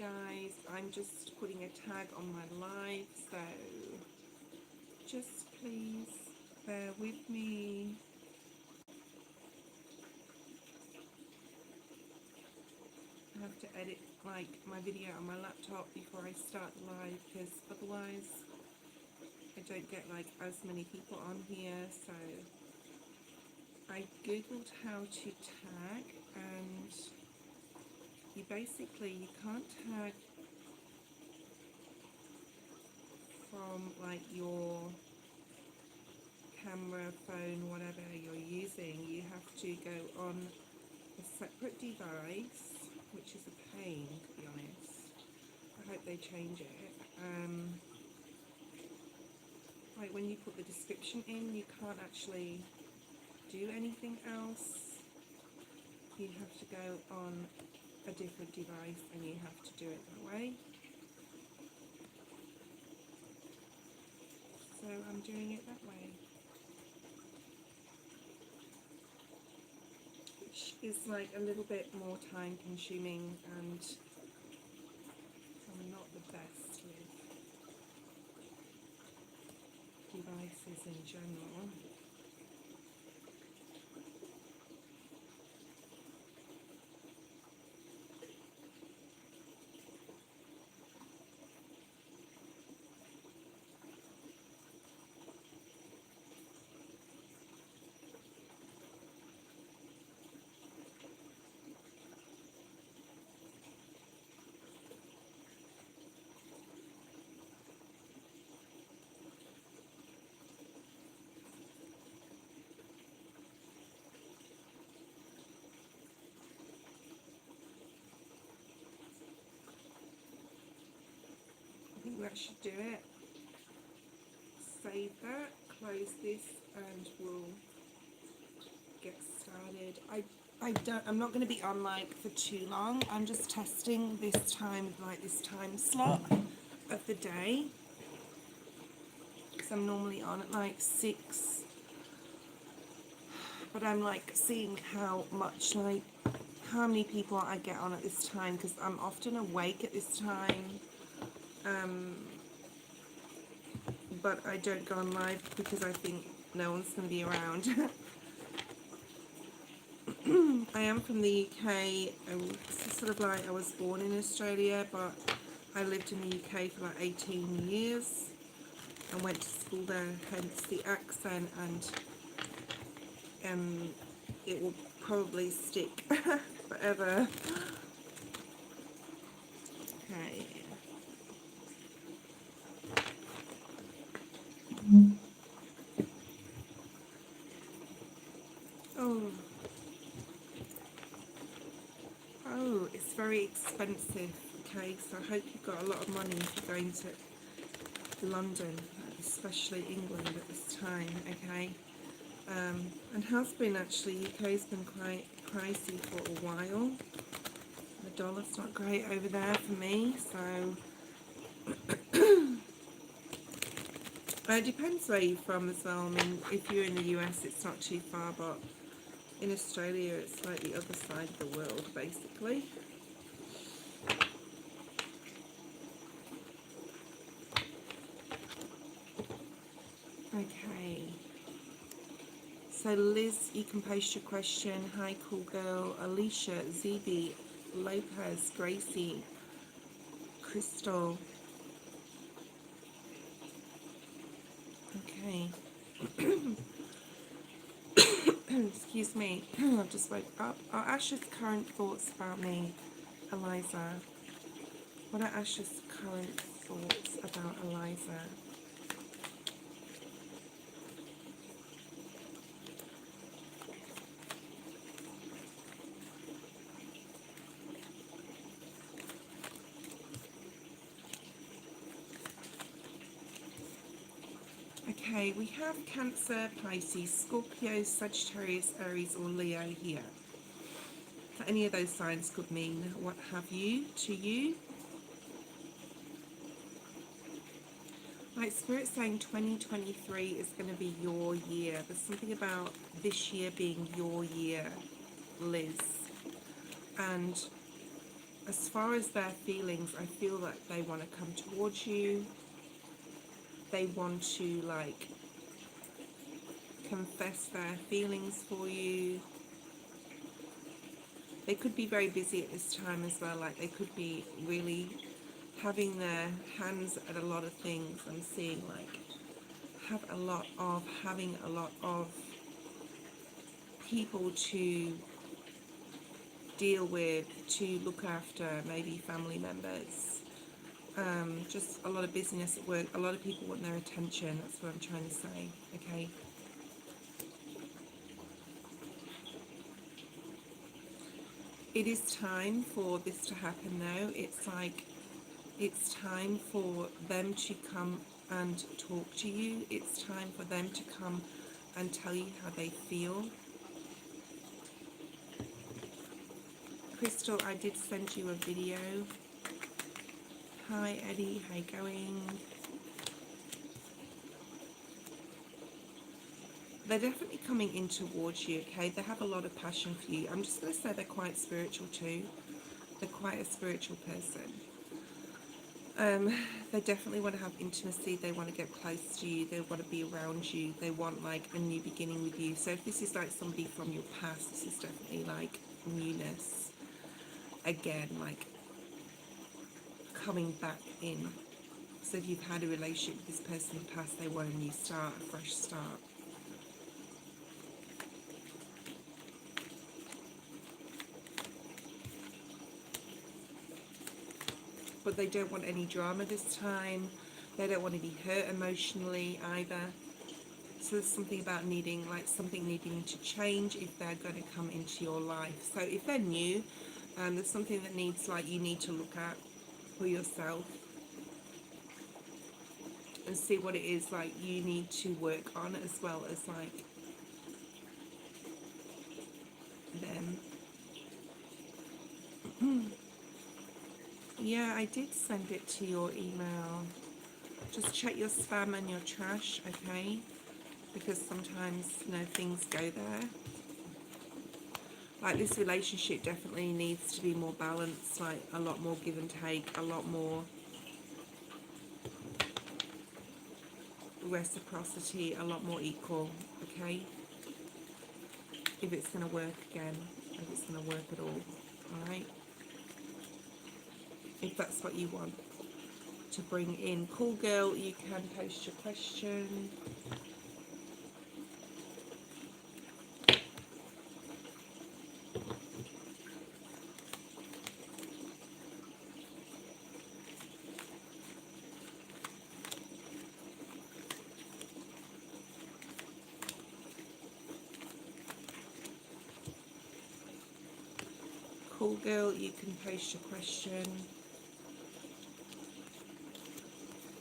guys, I'm just putting a tag on my live, so just please bear with me. I have to edit like my video on my laptop before I start the live, because otherwise I don't get like as many people on here. So I googled how to tag, and you can't tag from like your camera, phone, whatever you're using. You have to go on a separate device, which is a pain, to be honest. I hope they change it. Like when you put the description in, you can't actually do anything else. You have to go on a different device and you have to do it that way. So I'm doing it that way, which is like a little bit more time consuming, and I'm not the best with devices in general. I think that should do it. Save that, close this, and we'll get started. I'm not going to be on like for too long. I'm just testing this time slot of the day, because I'm normally on at like 6, but I'm like seeing how many people I get on at this time, because I'm often awake at this time, but I don't go on live because I think no one's going to be around. I am from the UK. It's sort of like I was born in Australia, but I lived in the UK for like 18 years and went to school there, hence the accent, and it will probably stick forever. Okay. Oh, it's very expensive. Okay, so I hope you've got a lot of money for going to London, especially England at this time. Okay, and has been actually. UK's been quite pricey for a while. The dollar's not great over there for me, so it depends where you're from as well. I mean, if you're in the US, it's not too far, but in Australia, it's like the other side of the world, basically. Okay. So Liz, you can post your question. Hi, cool girl. Alicia, ZB, Lopez, Gracie, Crystal. Okay. Excuse me. I've just woke up. Are Ash's current thoughts about me, Eliza? What are Ash's current thoughts about Eliza? Okay, we have Cancer, Pisces, Scorpio, Sagittarius, Aries or Leo here. So any of those signs could mean what have you to you. Like Spirit's saying 2023 is going to be your year. There's something about this year being your year, Liz. And as far as their feelings, I feel that they want to come towards you. They want to like confess their feelings for you. They could be very busy at this time as well. Like they could be really having their hands at a lot of things. I'm seeing like having a lot of people to deal with, to look after, maybe family members. Just a lot of busyness at work. A lot of people want their attention. That's what I'm trying to say. Okay. It is time for this to happen now. It's like it's time for them to come and talk to you. It's time for them to come and tell you how they feel. Crystal, I did send you a video. Hi Eddie, how you going? They're definitely coming in towards you, okay? They have a lot of passion for you. I'm just going to say they're quite spiritual too. They're quite a spiritual person. They definitely want to have intimacy. They want to get close to you. They want to be around you. They want like a new beginning with you. So if this is like somebody from your past, this is definitely like newness. Again, like coming back in. So if you've had a relationship with this person in the past, they want a new start, a fresh start. But they don't want any drama this time. They don't want to be hurt emotionally either. So there's something about needing, like something needing to change if they're going to come into your life. So if they're new, there's something that needs, like you need to look at for yourself and see what it is like you need to work on, as well as like them. Yeah, I did send it to your email. Just check your spam and your trash, okay? Because sometimes, you know, things go there. Like this relationship definitely needs to be more balanced, like a lot more give and take, a lot more reciprocity, a lot more equal, okay? If it's going to work again, if it's going to work at all, alright? If that's what you want to bring in. Cool girl, you can post your question. Cool girl, you can post your question.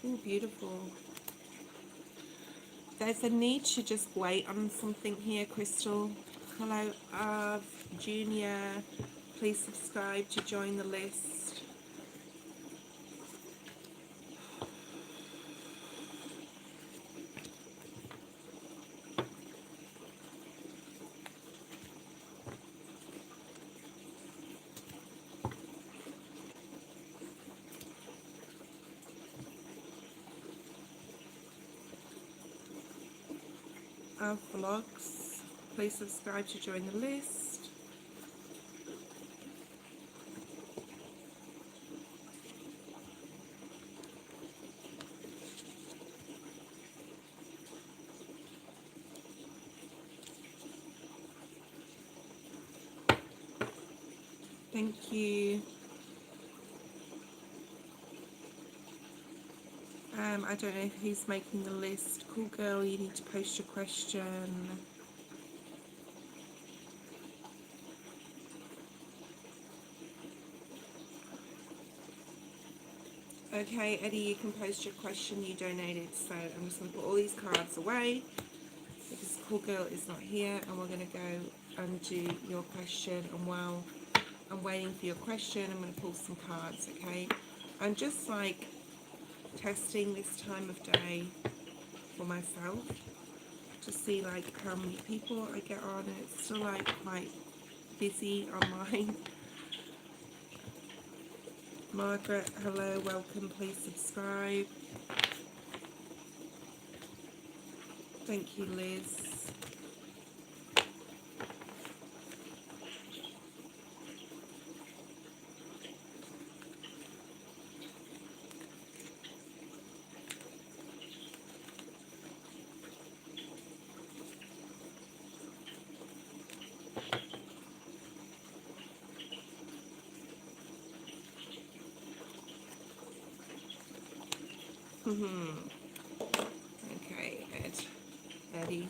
Oh, beautiful. There's a need to just wait on something here, Crystal. Hello, Junior. Please subscribe to join the list. Vlogs. Please subscribe to join the list. Thank you. I don't know who's making the list. Cool girl, you need to post your question. Okay, Eddie, you can post your question. You donated, so I'm just going to put all these cards away because Cool Girl is not here, and we're going to go and do your question. And while I'm waiting for your question, I'm going to pull some cards, okay? I'm just like testing this time of day for myself to see like how many people I get on, and it's still like quite busy online. Margaret, hello, welcome, please subscribe. Thank you, Liz. Okay, Eddie.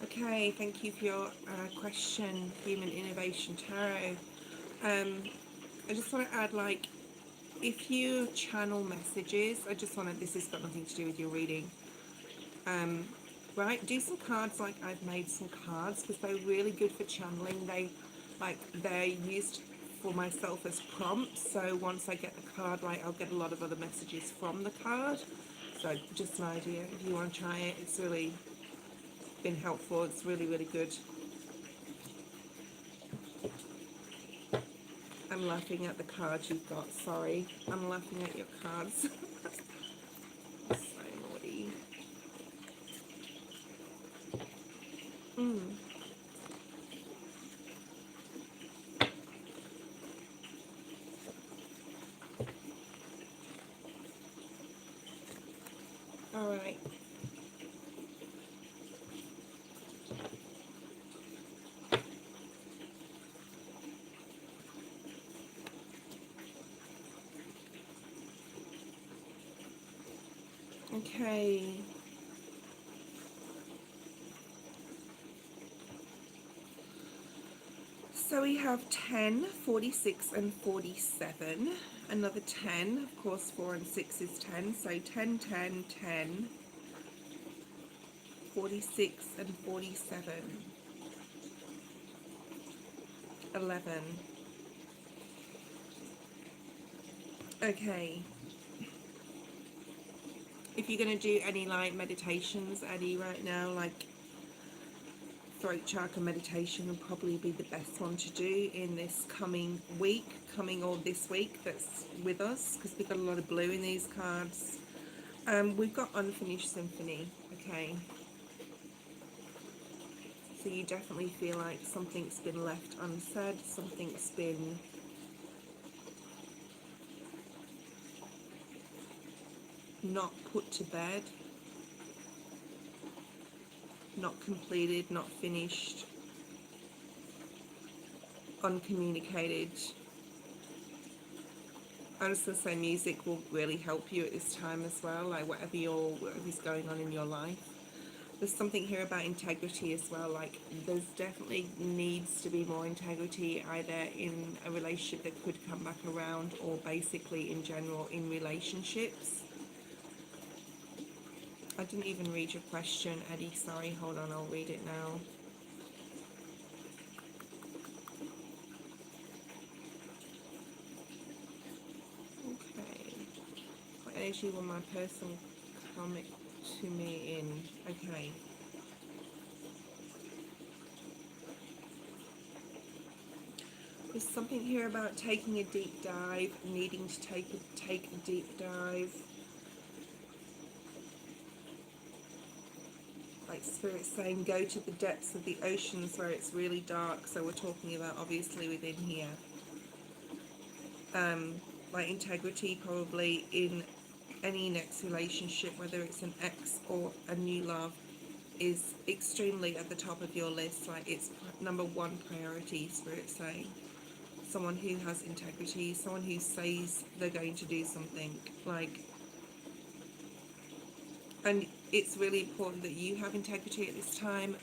Okay, thank you for your question, Human Innovation Tarot. I just want to add, like, if you channel messages, this has got nothing to do with your reading. Right, do some cards. Like, I've made some cards because they're really good for channeling. They're used for myself as prompts, so once I get the card, like, I'll get a lot of other messages from the card. So just an idea, if you want to try it, it's really been helpful. It's really, really good. I'm laughing at the cards you've got, sorry. I'm laughing at your cards. So naughty. Alright. Okay. So we have 10, 46 and 47. Another 10, of course 4 and 6 is 10. So 10, 10, 10, 46 and 47. 11. Okay. If you're going to do any, like, meditations, Eddie, right now, like, throat chakra meditation would probably be the best one to do in this coming or this week that's with us, because we've got a lot of blue in these cards. We've got unfinished symphony. Okay, so you definitely feel like something's been left unsaid, something's been not put to bed, not completed, not finished, uncommunicated. I was going to say music will really help you at this time as well, like whatever's going on in your life. There's something here about integrity as well, like there's definitely needs to be more integrity either in a relationship that could come back around, or basically in general in relationships. I didn't even read your question, Eddie, sorry, hold on, I'll read it now. Okay, what energy will my person come to me in? Okay. There's something here about taking a deep dive, needing to take a deep dive. Like Spirit saying, go to the depths of the oceans where it's really dark. So we're talking about obviously within here. Like integrity probably in any next relationship, whether it's an ex or a new love, is extremely at the top of your list. Like it's number one priority, Spirit saying. Someone who has integrity, someone who says they're going to do something, like, and it's really important that you have integrity at this time.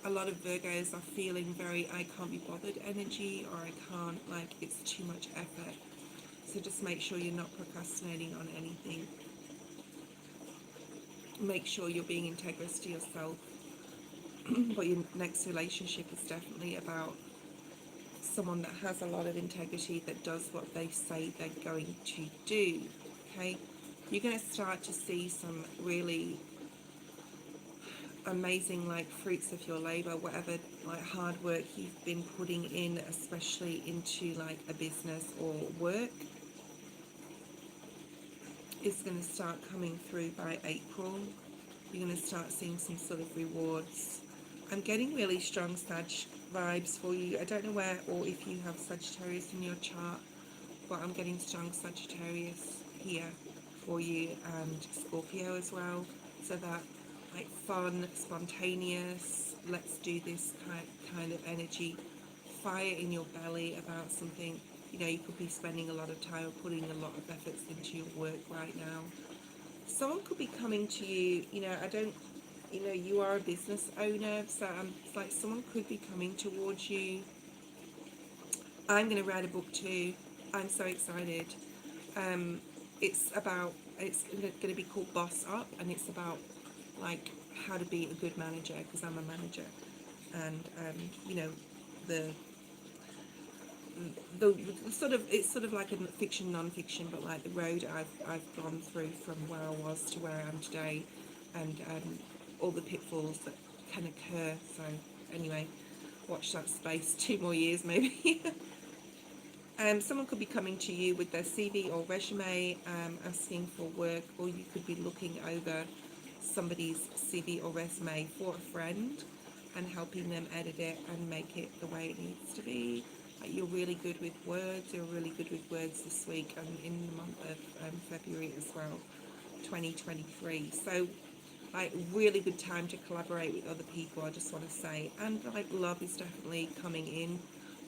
A lot of Virgos are feeling very I can't be bothered energy, or I can't, like, it's too much effort. So just make sure you're not procrastinating on anything. Make sure you're being integrous to yourself. But your next relationship is definitely about someone that has a lot of integrity, that does what they say they're going to do. Okay, you're going to start to see some really amazing like fruits of your labor, whatever like hard work you've been putting in, especially into like a business or work, is going to start coming through by April. You're going to start seeing some sort of rewards. I'm getting really strong Sag vibes for you. I don't know where or if you have Sagittarius in your chart, but I'm getting strong Sagittarius here for you, and Scorpio as well. So that like fun, spontaneous, let's do this kind of energy, fire in your belly about something. You know, you could be spending a lot of time, putting a lot of efforts into your work right now. Someone could be coming to you, you know, I don't, you know, you are a business owner, so it's like someone could be coming towards you. I'm going to write a book too. I'm so excited. It's going to be called Boss Up, and it's about like how to be a good manager, because I'm a manager, and you know, the sort of, it's sort of like a fiction non-fiction, but like the road I've gone through from where I was to where I am today, and all the pitfalls that can occur. So anyway, watch that space. 2 more years maybe. Someone could be coming to you with their CV or resume, asking for work, or you could be looking over somebody's CV or resume for a friend and helping them edit it and make it the way it needs to be. You're really good with words. You're really good with words this week and in the month of February as well, 2023. So like really good time to collaborate with other people, I just want to say. And like love is definitely coming in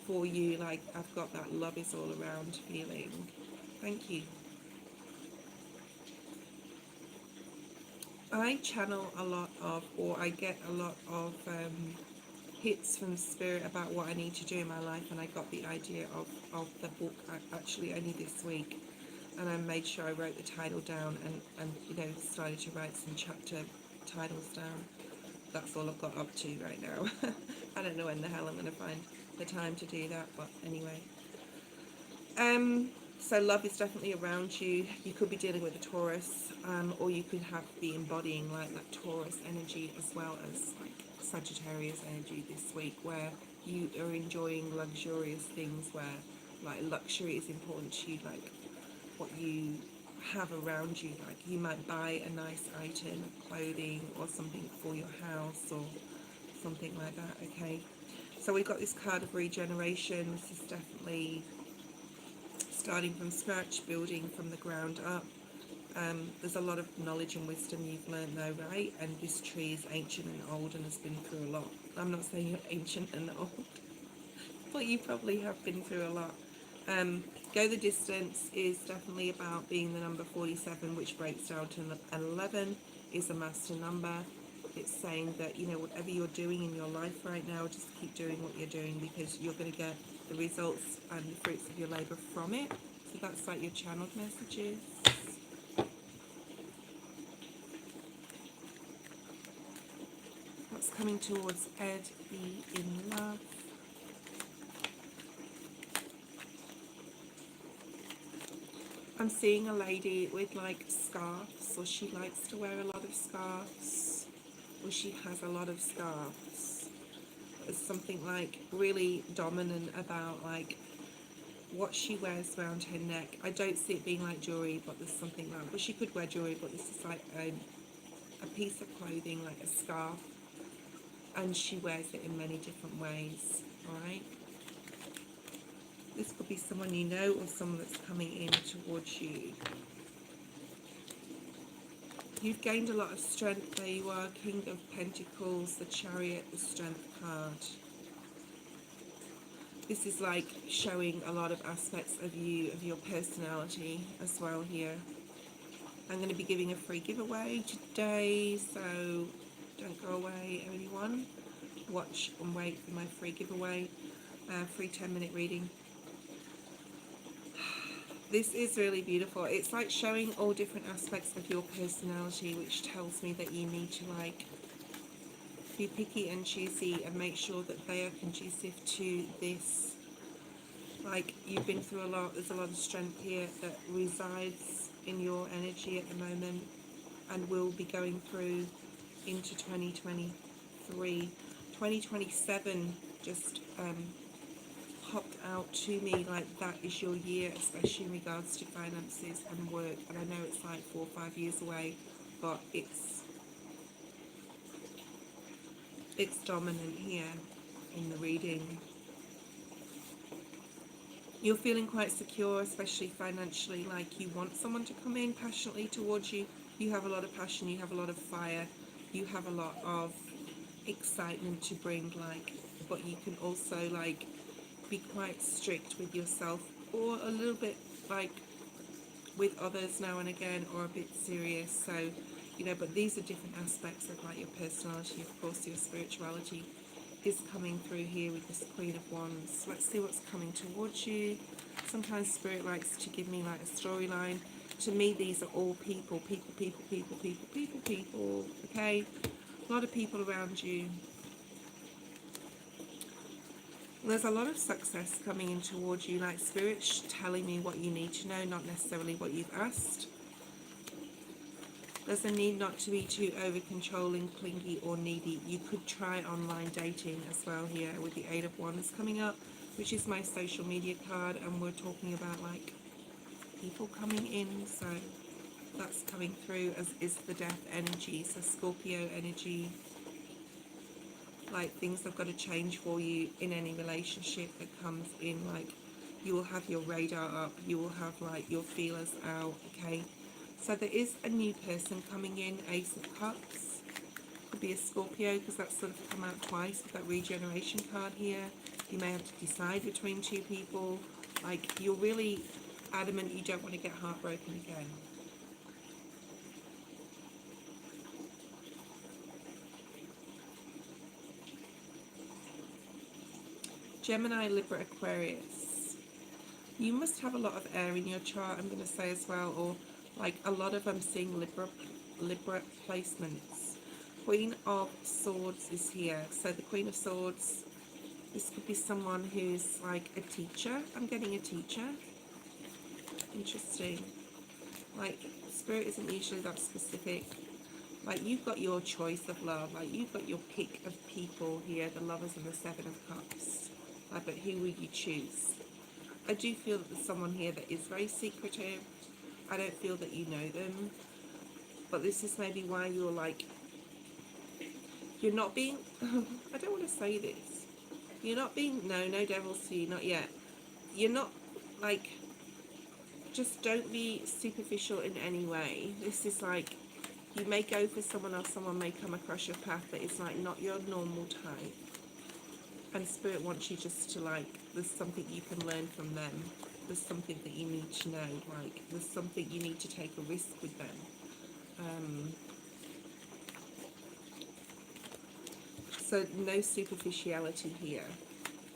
for you. Like I've got that love is all around feeling. Thank you. I channel a lot of, or I get a lot of hits from spirit about what I need to do in my life, and I got the idea of the book actually only this week, and I made sure I wrote the title down, and you know, started to write some chapter titles down. That's all I've got up to right now. I don't know when the hell I'm going to find the time to do that, but anyway. So love is definitely around you. You could be dealing with a Taurus, or you could be embodying like that Taurus energy as well as like Sagittarius energy this week, where you are enjoying luxurious things, where like luxury is important to you, like what you have around you. Like you might buy a nice item of clothing or something for your house or something like that. Okay, so we've got this card of regeneration. This is definitely starting from scratch, building from the ground up. There's a lot of knowledge and wisdom you've learned though, right? And this tree is ancient and old and has been through a lot. I'm not saying you're ancient and old, but you probably have been through a lot. Go the distance is definitely about being the number 47, which breaks down to an 11, is a master number. It's saying that, you know, whatever you're doing in your life right now, just keep doing what you're doing, because you're going to get the results and the fruits of your labor from it. So that's like your channeled messages. What's coming towards Ed E in love? I'm seeing a lady with like scarves, or she likes to wear a lot of scarves, or she has a lot of scarves. There's something like really dominant about like what she wears around her neck. I don't see it being like jewelry, but there's something like, but she could wear jewelry, but this is like a piece of clothing, like a scarf, and she wears it in many different ways. All right, this could be someone you know, or someone that's coming in towards you. You've gained a lot of strength. There you are, King of Pentacles, the Chariot, the Strength card. This is like showing a lot of aspects of you, of your personality as well here. I'm going to be giving a free giveaway today, so don't go away, everyone. Watch and wait for my free giveaway, free 10-minute reading. This is really beautiful. It's like showing all different aspects of your personality, which tells me that you need to like be picky and choosy and make sure that they are conducive to this. Like you've been through a lot. There's a lot of strength here that resides in your energy at the moment, and will be going through into 2023. 2027 just popped out to me like that is your year, especially in regards to finances and work. And I know it's like 4 or 5 years away, but it's dominant here in the reading. You're feeling quite secure, especially financially, like you want someone to come in passionately towards you. You have a lot of passion, you have a lot of fire, you have a lot of excitement to bring, like, but you can also like be quite strict with yourself, or a little bit like with others now and again, or a bit serious. So, you know, but these are different aspects of like your personality. Of course, your spirituality is coming through here with this Queen of Wands. Let's see what's coming towards you. Sometimes Spirit likes to give me like a storyline. To me, these are all people, okay? A lot of people around you. There's a lot of success coming in towards you, like Spirit's telling me what you need to know, not necessarily what you've asked. There's a need not to be too over-controlling, clingy or needy. You could try online dating as well here with the Eight of Wands coming up, which is my social media card, and we're talking about like people coming in, so that's coming through, as is the Death energy, so Scorpio energy. Like things have got to change for you in any relationship that comes in, like you will have your radar up, you will have like your feelers out, okay? So there is a new person coming in, Ace of Cups. Could be a Scorpio, because that's sort of come out twice with that regeneration card here. You may have to decide between two people. Like, you're really adamant you don't want to get heartbroken again. Gemini, Libra, Aquarius. You must have a lot of air in your chart, I'm going to say as well, or like a lot of, I'm seeing Libra placements. Queen of Swords is here. So the Queen of Swords, this could be someone who's like a teacher. I'm getting a teacher. Interesting. Like, Spirit isn't usually that specific. Like, you've got your choice of love. Like, you've got your pick of people here, the Lovers and the Seven of Cups. Like, but who will you choose? I do feel that there's someone here that is very secretive. I don't feel that you know them. But this is maybe why you're like, you're not being, I don't want to say this. You're not being, no devils to you, not yet. You're not, like, just don't be superficial in any way. This is like, you may go for someone else, someone may come across your path that is like not your normal type. And Spirit wants you just to like, there's something you can learn from them. There's something that you need to know. Like, there's something you need to take a risk with them. So no superficiality here.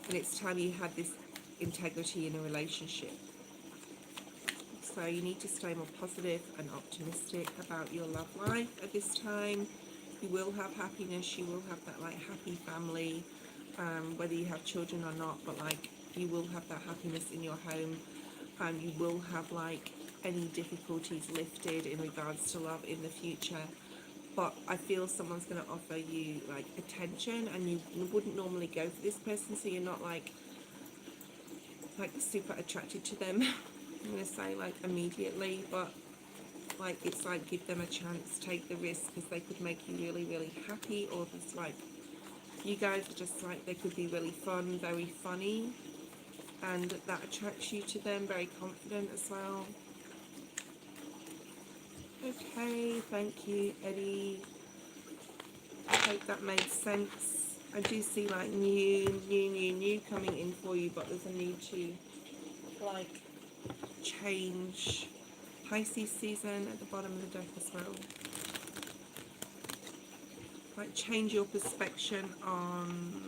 And it's time you had this integrity in a relationship. So you need to stay more positive and optimistic about your love life at this time. You will have happiness, you will have that like happy family, whether you have children or not, but like you will have that happiness in your home. You will have like any difficulties lifted in regards to love in the future. But I feel someone's going to offer you like attention, and you wouldn't normally go for this person, so you're not like super attracted to them. I'm going to say like immediately, but like it's like give them a chance, take the risk, because they could make you really, really happy, or just like you guys are just like, they could be really fun, very funny, and that attracts you to them, very confident as well. Okay, thank you, Eddie. I hope that made sense. I do see like new coming in for you, but there's a need to like change. Pisces season at the bottom of the deck as well. Like change your perspective on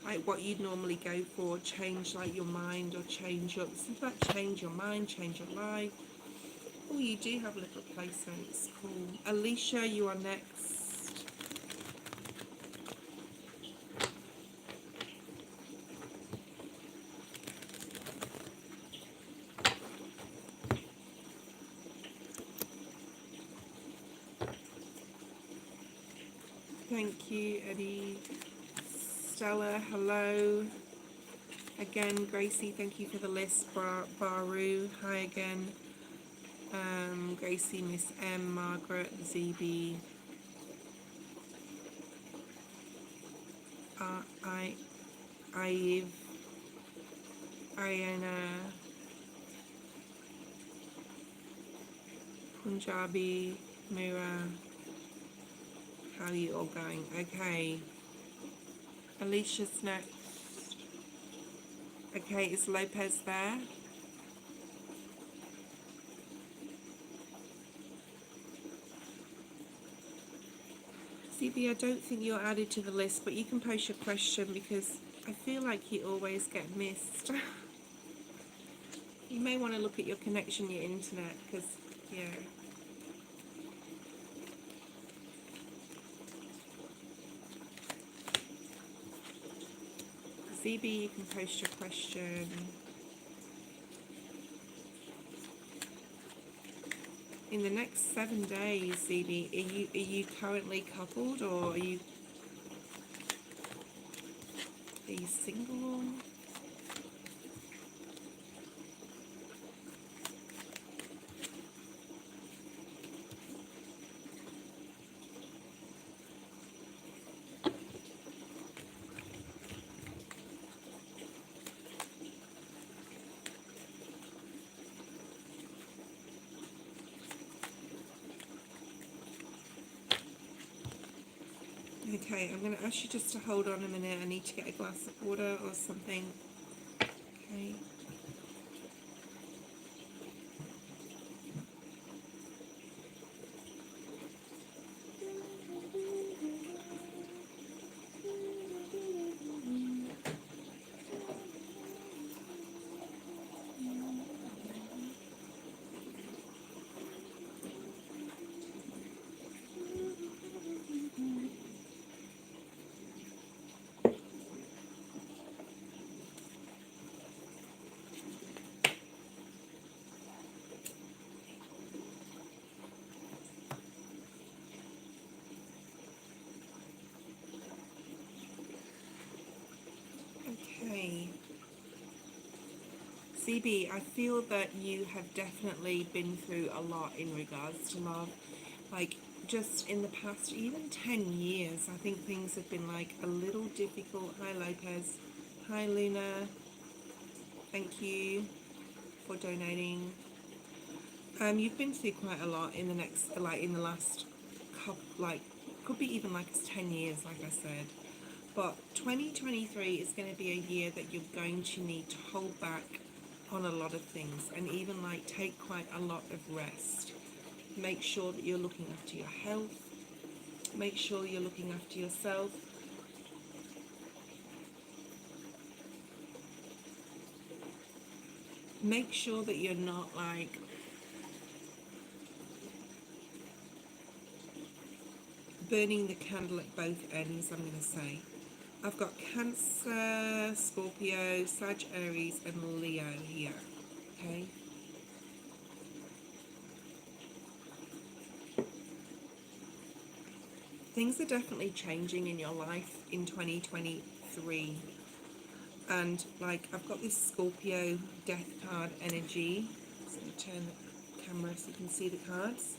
like what you'd normally go for. Change like your mind, or change your, something like change your mind, change your life. Oh, you do have little placements. Cool. Alicia, you are next. Thank you, Eddie. Stella, hello. Again, Gracie, thank you for the list. Baru, hi again. Gracie, Miss M, Margaret, ZB, I, Ive, Ariana, Punjabi, Mira. How are you all going? Okay. Alicia's next. Okay, is Lopez there? CB, I don't think you're added to the list, but you can post your question because I feel like you always get missed. You may want to look at your connection, your internet, because, yeah. CB, you can post your question. In the next 7 days, CB, are you currently coupled or are you single? Okay, I'm going to ask you just to hold on a minute. I need to get a glass of water or something. Okay. Okay. CB, I feel that you have definitely been through a lot in regards to love. Like, just in the past, even 10 years, I think things have been like a little difficult. Hi, Lopez. Hi, Luna. Thank you for donating. You've been through quite a lot in the last couple, could be even like it's 10 years, like I said. But 2023 is going to be a year that you're going to need to hold back on a lot of things and even like take quite a lot of rest. Make sure that you're looking after your health. Make sure you're looking after yourself. Make sure that you're not like burning the candle at both ends, I'm going to say. I've got Cancer, Scorpio, Sag, Aries and Leo here, okay? Things are definitely changing in your life in 2023. And like, I've got this Scorpio death card energy. So let me turn the camera so you can see the cards.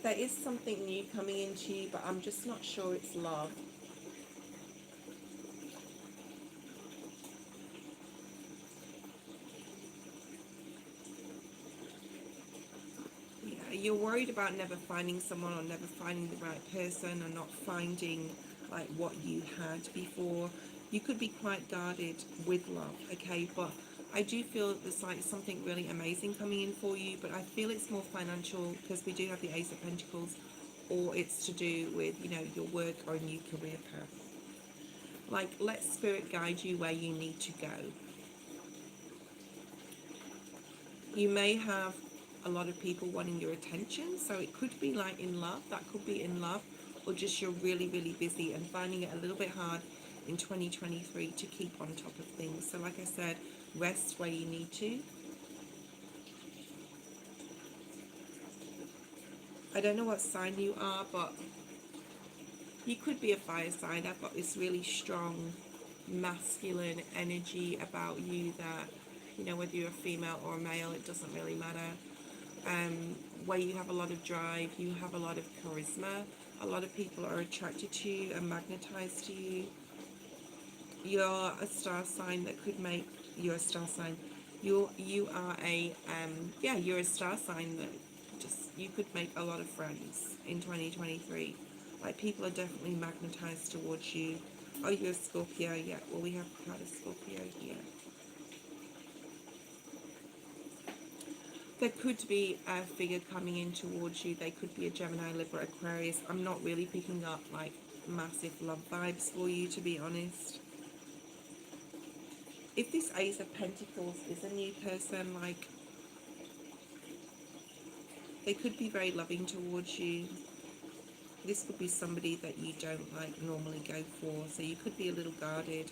There is something new coming into you, but I'm just not sure it's love. Yeah, you're worried about never finding someone or never finding the right person or not finding like what you had before. You could be quite guarded with love, okay? But I do feel that there's like something really amazing coming in for you, but I feel it's more financial because we do have the Ace of Pentacles, or it's to do with, you know, your work or a new career path. Like, let spirit guide you where you need to go. You may have a lot of people wanting your attention, so it could be like in love, that could be in love, or just you're really, really busy and finding it a little bit hard in 2023 to keep on top of things. So like I said, rest where you need to. I don't know what sign you are, but you could be a fire sign. I've got this really strong masculine energy about you that, you know, whether you're a female or a male, it doesn't really matter. Where you have a lot of drive, you have a lot of charisma. A lot of people are attracted to you and magnetized to you. You're a star sign that could make, you're a star sign. You are a yeah, you're a star sign that just, you could make a lot of friends in 2023. Like, people are definitely magnetized towards you. Oh, you're a Scorpio, yeah. Well, we have had a Scorpio here. There could be a figure coming in towards you. They could be a Gemini, Libra, Aquarius. I'm not really picking up like massive love vibes for you, to be honest. If this Ace of Pentacles is a new person, like, they could be very loving towards you. This could be somebody that you don't like normally go for, so you could be a little guarded,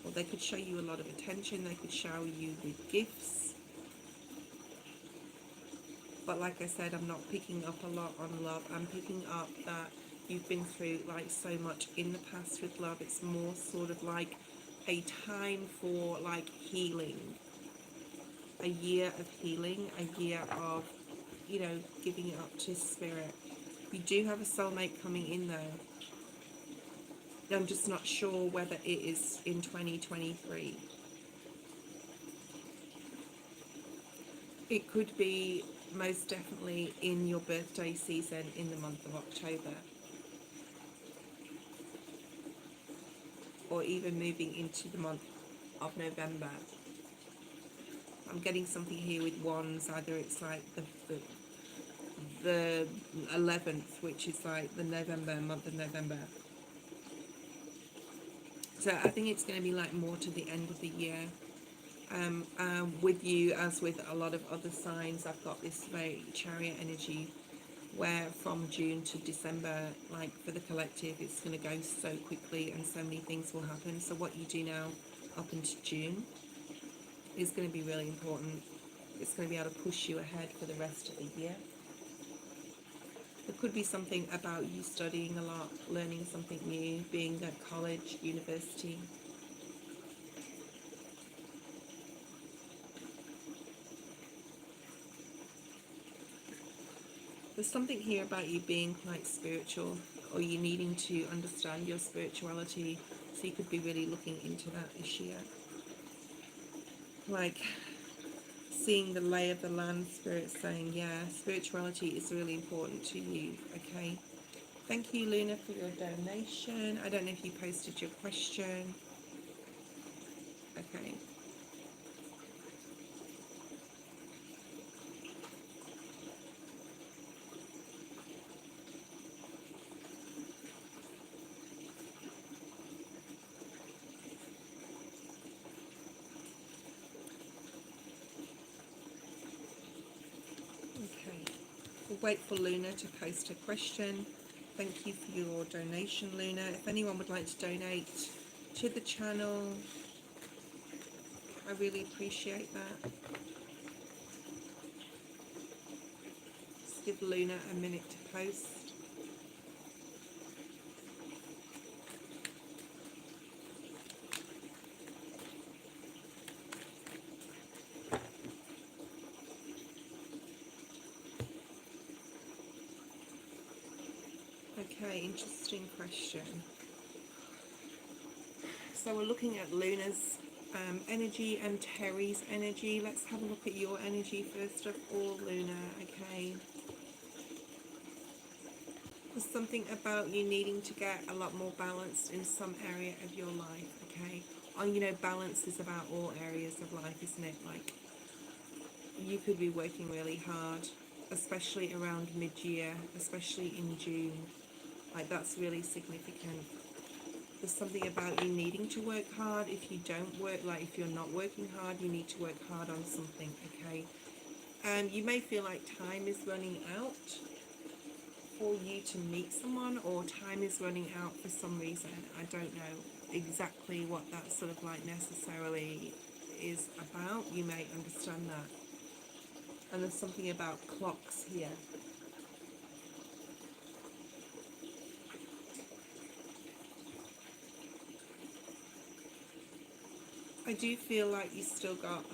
or they could show you a lot of attention. They could shower you with gifts. But like I said, I'm not picking up a lot on love. I'm picking up that you've been through like so much in the past with love. It's more sort of like a time for like healing, a year of healing, a year of, you know, giving it up to spirit. You do have a soulmate coming in though. I'm just not sure whether it is in 2023. It could be most definitely in your birthday season in the month of October. Or even moving into the month of November. I'm getting something here with wands. Either it's like the 11th, which is like the November, month of November. So I think it's going to be like more to the end of the year. With you, as with a lot of other signs, I've got this very chariot energy where from June to December, like for the collective, it's going to go so quickly and so many things will happen. So what you do now up into June is going to be really important. It's going to be able to push you ahead for the rest of the year. There could be something about you studying a lot, learning something new, being at college, university. There's something here about you being quite spiritual, or you needing to understand your spirituality, so you could be really looking into that this year. Like, seeing the lay of the land, spirit saying, yeah, spirituality is really important to you, okay? Thank you, Luna, for your donation. I don't know if you posted your question. Okay. We'll wait for Luna to post her question. Thank you for your donation, Luna. If anyone would like to donate to the channel, I really appreciate that. Just give Luna a minute to post. Okay, interesting question. So we're looking at Luna's energy and Terry's energy. Let's have a look at your energy first of all, Luna. Okay. There's something about you needing to get a lot more balanced in some area of your life, okay? And you know, balance is about all areas of life, isn't it? Like, you could be working really hard, especially around mid-year, especially in June. Like, that's really significant. There's something about you needing to work hard. If you don't work, like if you're not working hard, you need to work hard on something, okay? You may feel like time is running out for you to meet someone, or time is running out for some reason. I don't know exactly what that sort of like necessarily is about. You may understand that. And there's something about clocks here. I do feel like you still got,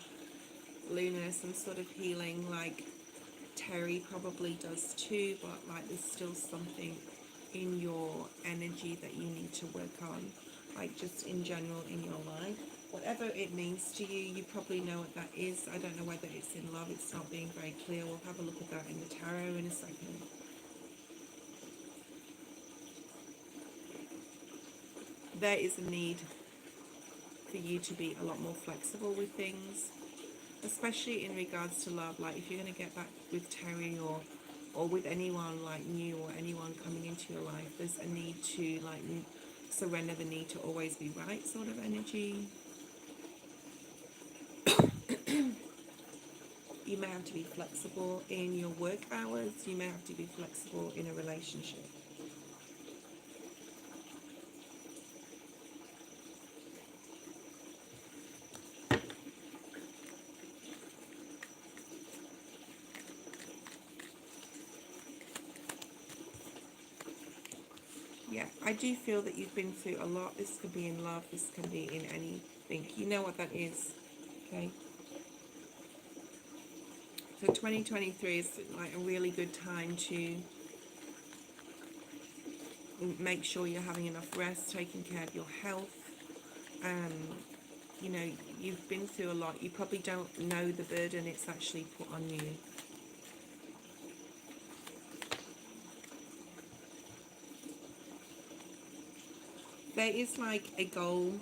Luna, some sort of healing, like Terry probably does too, but like there's still something in your energy that you need to work on, like just in general in your life. Whatever it means to you, you probably know what that is. I don't know whether it's in love, it's not being very clear. We'll have a look at that in the tarot in a second. There is a need for you to be a lot more flexible with things, especially in regards to love. Like if you're going to get back with Terry or with anyone like new or anyone coming into your life, there's a need to like surrender the need to always be right sort of energy. You may have to be flexible in your work hours. You may have to be flexible in a relationship. Yeah, I do feel that you've been through a lot. This could be in love. This can be in anything. You know what that is, okay? So 2023 is like a really good time to make sure you're having enough rest, taking care of your health. You know, you've been through a lot. You probably don't know the burden it's actually put on you. There is like a goal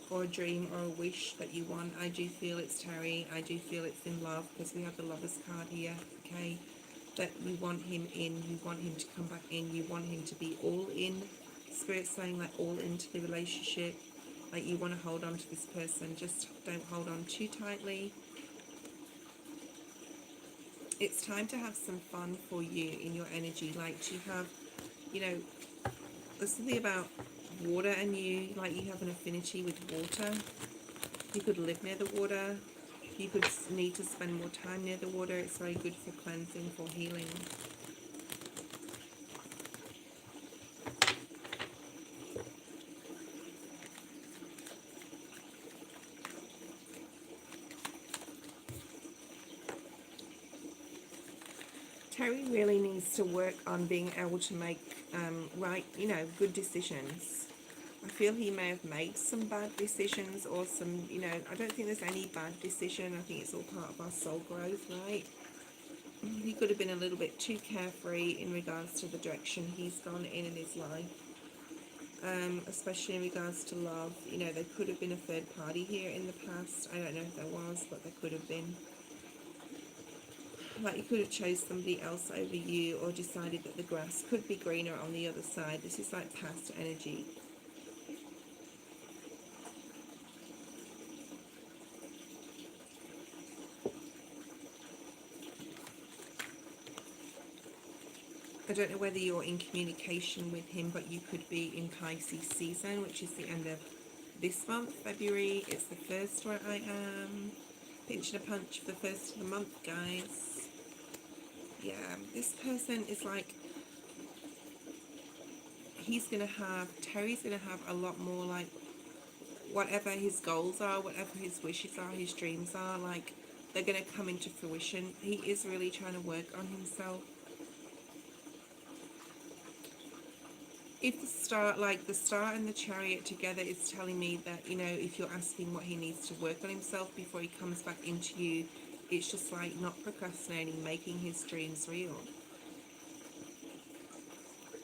or a dream or a wish that you want. I do feel it's Terry. I do feel it's in love, because we have the Lovers card here, okay? That you want him in, you want him to come back in, you want him to be all in. Spirit's saying like all into the relationship. Like you want to hold on to this person, just don't hold on too tightly. It's time to have some fun for you in your energy, like to have, you know, there's something about water and you, like you have an affinity with water. You could live near the water. You could need to spend more time near the water. It's very good for cleansing, for healing. Terry really needs to work on being able to make good decisions. I feel he may have made some bad decisions or some, I don't think there's any bad decision. I think it's all part of our soul growth, right? He could have been a little bit too carefree in regards to the direction he's gone in his life. Especially in regards to love. There could have been a third party here in the past. I don't know if there was, but there could have been. Like you could have chose somebody else over you, or decided that the grass could be greener on the other side. This is like past energy. I don't know whether you're in communication with him, but you could be in Pisces season, which is the end of this month, February. It's the first where I am. Pinch and a punch for the first of the month, guys. Yeah, this person is like, Terry's going to have a lot more, like, whatever his goals are, whatever his wishes are, his dreams are, like, they're going to come into fruition. He is really trying to work on himself. If the star and the Chariot together is telling me that, if you're asking what he needs to work on himself before he comes back into you, it's just like not procrastinating, making his dreams real.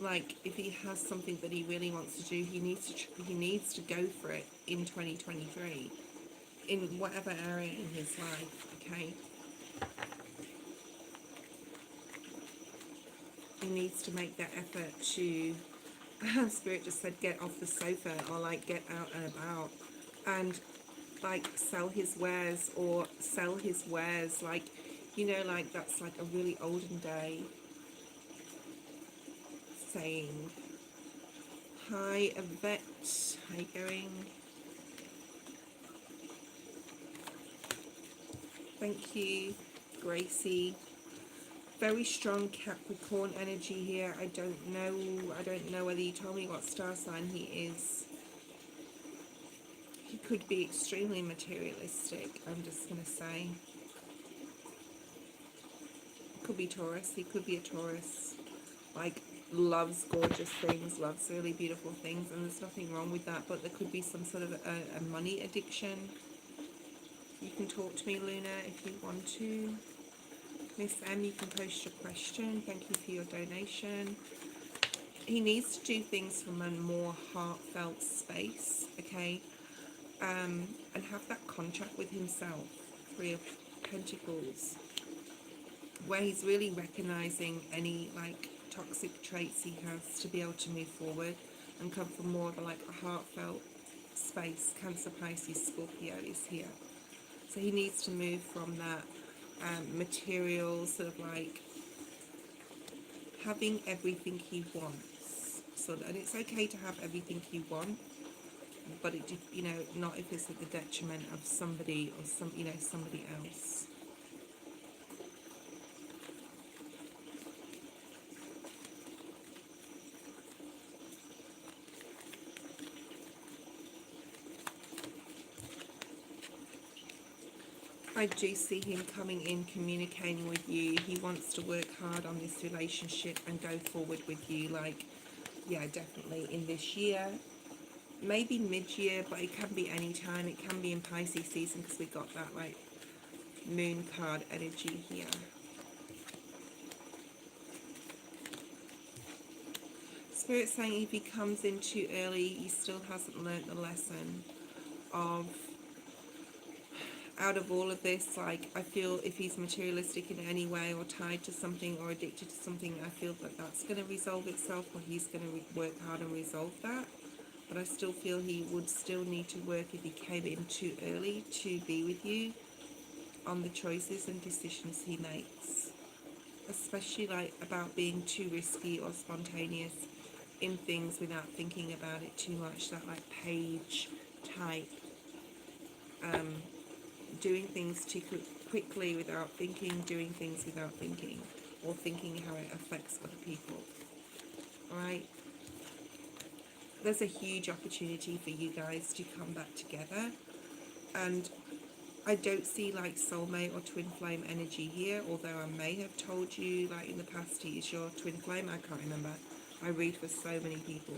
Like if he has something that he really wants to do, he needs to go for it in 2023, in whatever area in his life. Okay, he needs to make that effort to. Spirit just said get off the sofa, or like get out and about and like sell his wares, like like that's like a really olden day saying. Hi Yvette, how you going? Thank you, Gracie. Very strong Capricorn energy here. I don't know whether you told me what star sign he is. He could be extremely materialistic, I'm just going to say. Could be Taurus. He could be a Taurus. Like, loves gorgeous things, loves really beautiful things, and there's nothing wrong with that, but there could be some sort of a money addiction. You can talk to me, Luna, if you want to. Miss M, you can post your question. Thank you for your donation. He needs to do things from a more heartfelt space, okay? And have that contract with himself. Three of Pentacles. Where he's really recognizing any, like, toxic traits he has to be able to move forward and come from more of a, like, a heartfelt space. Cancer, Pisces, Scorpio is here. So he needs to move from that material, sort of like having everything he wants. So, and it's okay to have everything you want, but it, you know, not if it's at the detriment of somebody or somebody else. I do see him coming in, communicating with you. He wants to work hard on this relationship and go forward with you. Like, yeah, definitely in this year. Maybe mid-year, but it can be any time. It can be in Pisces season because we got that, like, moon card energy here. Spirit's saying if he comes in too early, he still hasn't learnt the lesson of, out of all of this, like, I feel if he's materialistic in any way or tied to something or addicted to something, I feel that that's going to resolve itself, or he's going to work hard and resolve that. But I still feel he would still need to work if he came in too early to be with you on the choices and decisions he makes. Especially, like, about being too risky or spontaneous in things without thinking about it too much. That, like, page type, doing things too quickly without thinking, doing things without thinking, or thinking how it affects other people. Alright? There's a huge opportunity for you guys to come back together, and I don't see, like, soulmate or twin flame energy here, although I may have told you, like, in the past he is your twin flame. I can't remember. I read for so many people.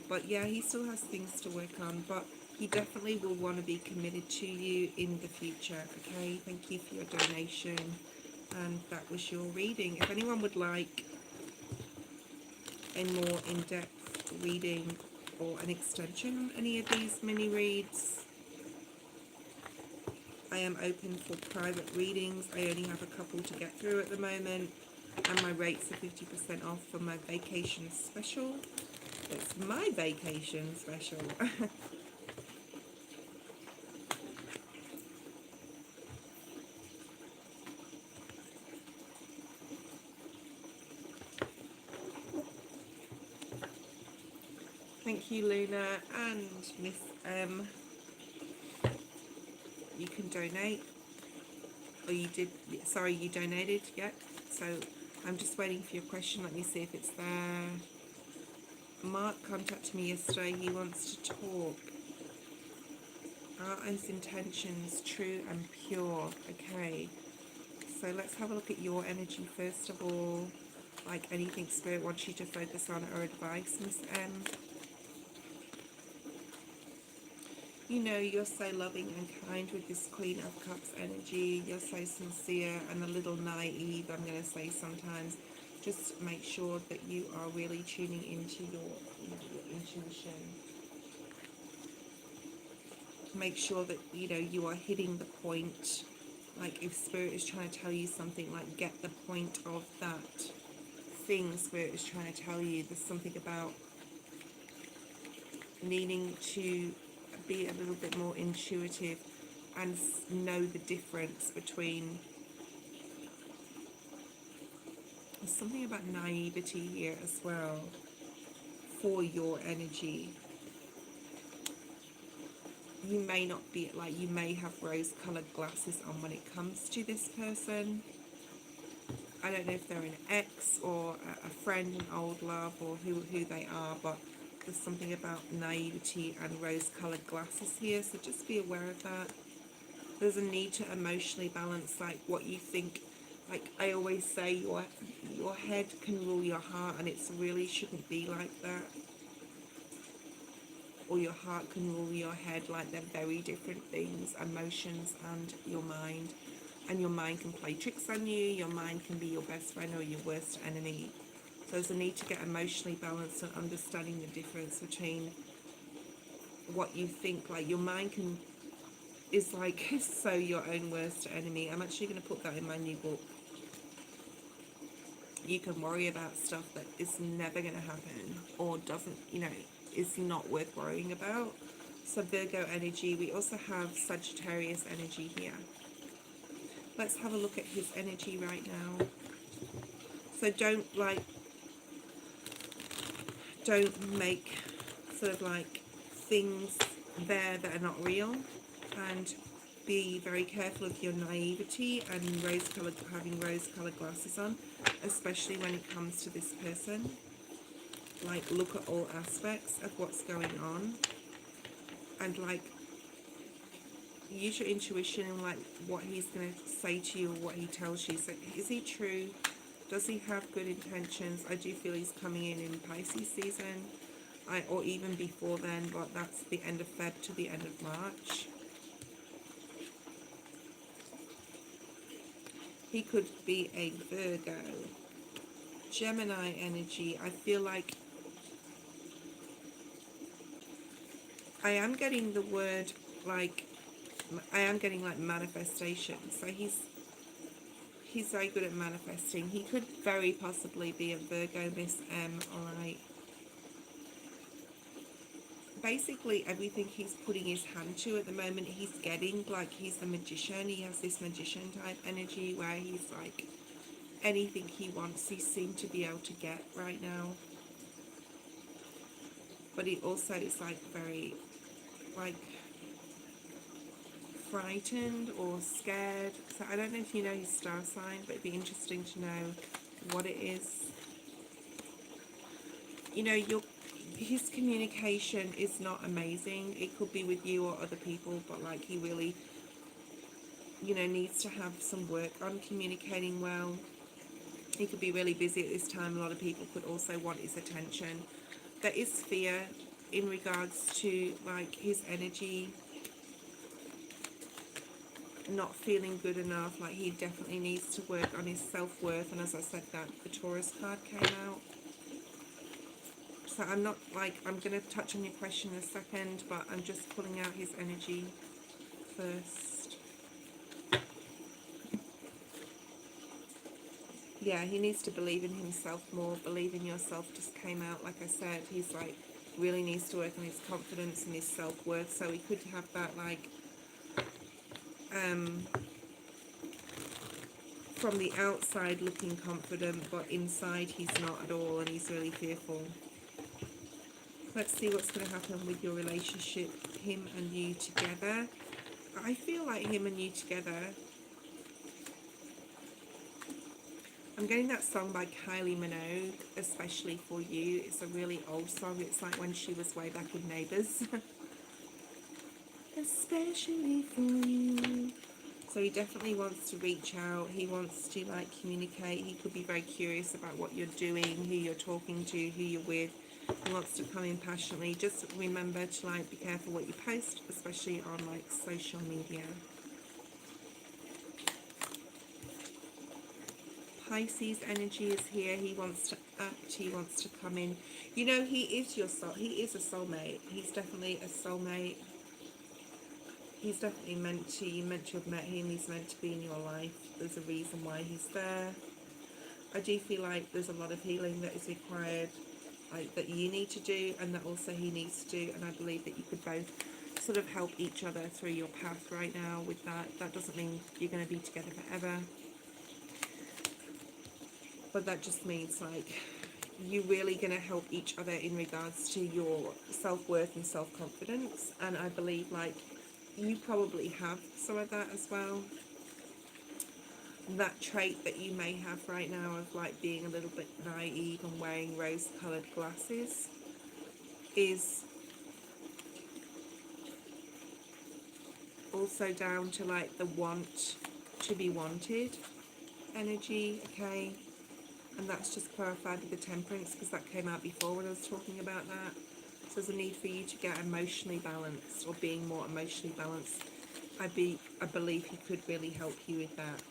But yeah, he still has things to work on, but he definitely will want to be committed to you in the future, okay? Thank you for your donation, and that was your reading. If anyone would like a more in-depth reading or an extension on any of these mini reads, I am open for private readings. I only have a couple to get through at the moment, and my rates are 50% off for my vacation special. It's my vacation special. Thank you, Luna and Miss M. You can donate. Or you did, sorry, you donated, yeah. So I'm just waiting for your question. Let me see if it's there. Mark contacted me yesterday. He wants to talk. Are his intentions true and pure? Okay. So let's have a look at your energy first of all. Like, anything Spirit wants you to focus on or advice, Miss M. You know, you're so loving and kind with this Queen of Cups energy. You're so sincere and a little naive, I'm going to say sometimes. Just make sure that you are really tuning into your intuition. Make sure that, you are hitting the point. Like, if Spirit is trying to tell you something, like, get the point of that thing Spirit is trying to tell you. There's something about needing to be a little bit more intuitive and know the difference between, there's something about naivety here as well for your energy. You may not be, like, you may have rose-colored glasses on when it comes to this person. I don't know if they're an ex or a friend, an old love, or who they are, but there's something about naivety and rose-colored glasses here, so just be aware of that. There's a need to emotionally balance like what you think. Like I always say, your head can rule your heart, and it's really shouldn't be like that. Or your heart can rule your head, like they're very different things, emotions and your mind. And your mind can play tricks on you, your mind can be your best friend or your worst enemy. So there's a need to get emotionally balanced and understanding the difference between what you think. Like your mind is like so your own worst enemy. I'm actually going to put that in my new book. You can worry about stuff that is never going to happen or doesn't, is not worth worrying about. So Virgo energy. We also have Sagittarius energy here. Let's have a look at his energy right now. So don't make sort of like things there that are not real, and be very careful of your naivety and having rose-colored glasses on, especially when it comes to this person. Like look at all aspects of what's going on, and like use your intuition and like what he's going to say to you or what he tells you. So is he true? Does he have good intentions? I do feel he's coming in Pisces season, or even before then, but that's the end of Feb to the end of March. He could be a Virgo. Gemini energy. I feel like I am getting the word like, I am getting like manifestation. So he's very good at manifesting. He could very possibly be a Virgo, Miss M. Alright. Basically everything he's putting his hand to at the moment, he's getting. Like he's the magician. He has this magician type energy where he's like, anything he wants he seems to be able to get right now. But he also is like very like frightened or scared. So I don't know if you know his star sign, but it'd be interesting to know what it is. His communication is not amazing. It could be with you or other people, but like he really needs to have some work on communicating well. He could be really busy at this time. A lot of people could also want his attention. There is fear in regards to like his energy not feeling good enough. Like he definitely needs to work on his self-worth, and as I said, that the Taurus card came out. So I'm not like, I'm going to touch on your question in a second, but I'm just pulling out his energy first. Yeah, he needs to believe in himself more. Believe in yourself just came out. Like I said, he's like really needs to work on his confidence and his self-worth. So he could have that like from the outside looking confident, but inside he's not at all, and he's really fearful. Let's see what's going to happen with your relationship, him and you together. I feel like him and you together, I'm getting that song by Kylie Minogue, Especially For You. It's a really old song. It's like when she was way back in Neighbours. Especially for you. So he definitely wants to reach out. He wants to like communicate. He could be very curious about what you're doing, who you're talking to, who you're with. He wants to come in passionately. Just remember to like be careful what you post, especially on like social media. Pisces energy is here. He wants to act. He wants to come in. He is your soul. He is a soulmate. He's definitely a soulmate. He's definitely meant to. You're meant to have met him. He's meant to be in your life. There's a reason why he's there. I do feel like there's a lot of healing that is required, like that you need to do, and that also he needs to do. And I believe that you could both sort of help each other through your path right now with that. That doesn't mean you're going to be together forever, but that just means like you're really going to help each other in regards to your self-worth and self-confidence. And I believe like you probably have some of that as well. That trait that you may have right now of like being a little bit naive and wearing rose-colored glasses. is also down to like the want to be wanted energy, okay? And that's just clarified with the temperance, because that came out before when I was talking about that. So there's a need for you to get emotionally balanced, or being more emotionally balanced. I believe he could really help you with that.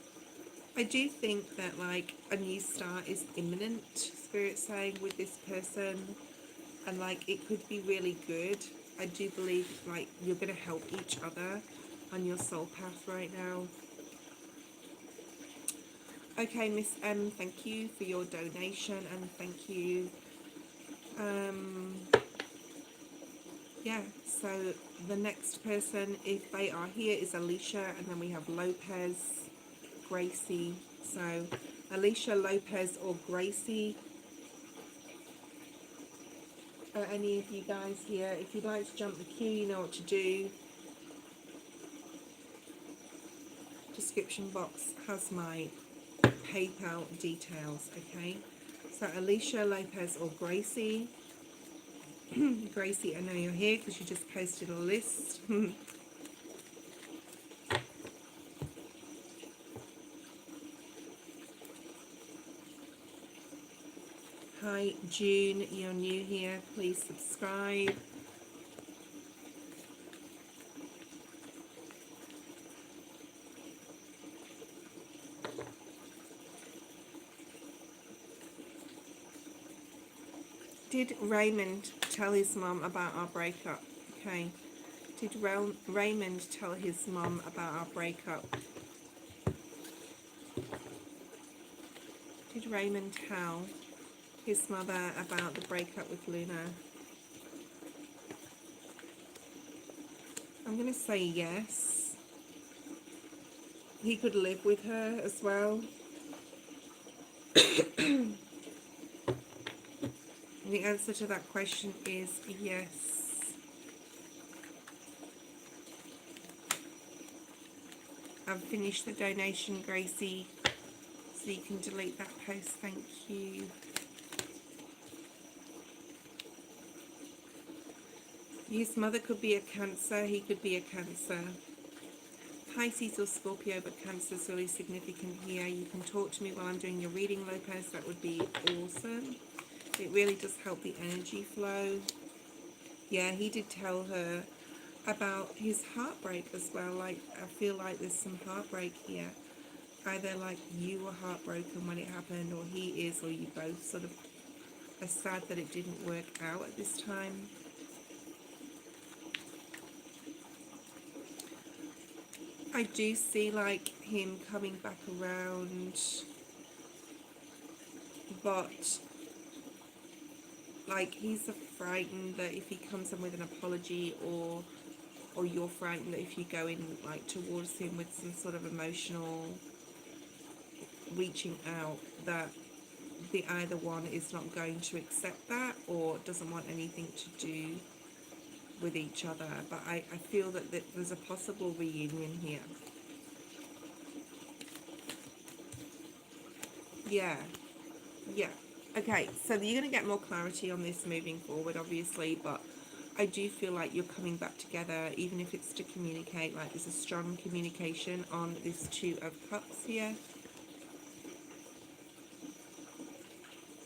I do think that like a new start is imminent, Spirit's saying, with this person, and like it could be really good. I do believe like you're going to help each other on your soul path right now. Okay, Miss M, thank you for your donation, and thank you. Yeah, so the next person, if they are here, is Alicia, and then we have Lopez, Gracie. So Alicia, Lopez, or Gracie. Are any of you guys here? If you'd like to jump the queue, you know what to do. Description box has my PayPal details, okay? So Alicia, Lopez, or Gracie. Gracie, I know you're here because you just posted a list. Hi, June, you're new here. Please subscribe. Did Raymond tell his mum about our breakup? Okay. Did Raymond tell his mum about our breakup? Did Raymond tell his mother about the breakup with Luna? I'm going to say yes. He could live with her as well. The answer to that question is yes. I've finished the donation, Gracie, so you can delete that post. Thank you. His mother could be a Cancer, he could be a Cancer. Pisces or Scorpio, but Cancer is really significant here. You can talk to me while I'm doing your reading, Lopez. That would be awesome. It really does help the energy flow. Yeah, he did tell her about his heartbreak as well. Like, I feel like there's some heartbreak here. Either like you were heartbroken when it happened, or he is, or you both sort of are sad that it didn't work out at this time. I do see like him coming back around, but like he's frightened that if he comes in with an apology, or you're frightened that if you go in like towards him with some sort of emotional reaching out, that the either one is not going to accept that, or doesn't want anything to do with each other. But I feel that there's a possible reunion here. Yeah. Okay, so you're going to get more clarity on this moving forward, obviously, but I do feel like you're coming back together, even if it's to communicate. Like, there's a strong communication on this Two of Cups here.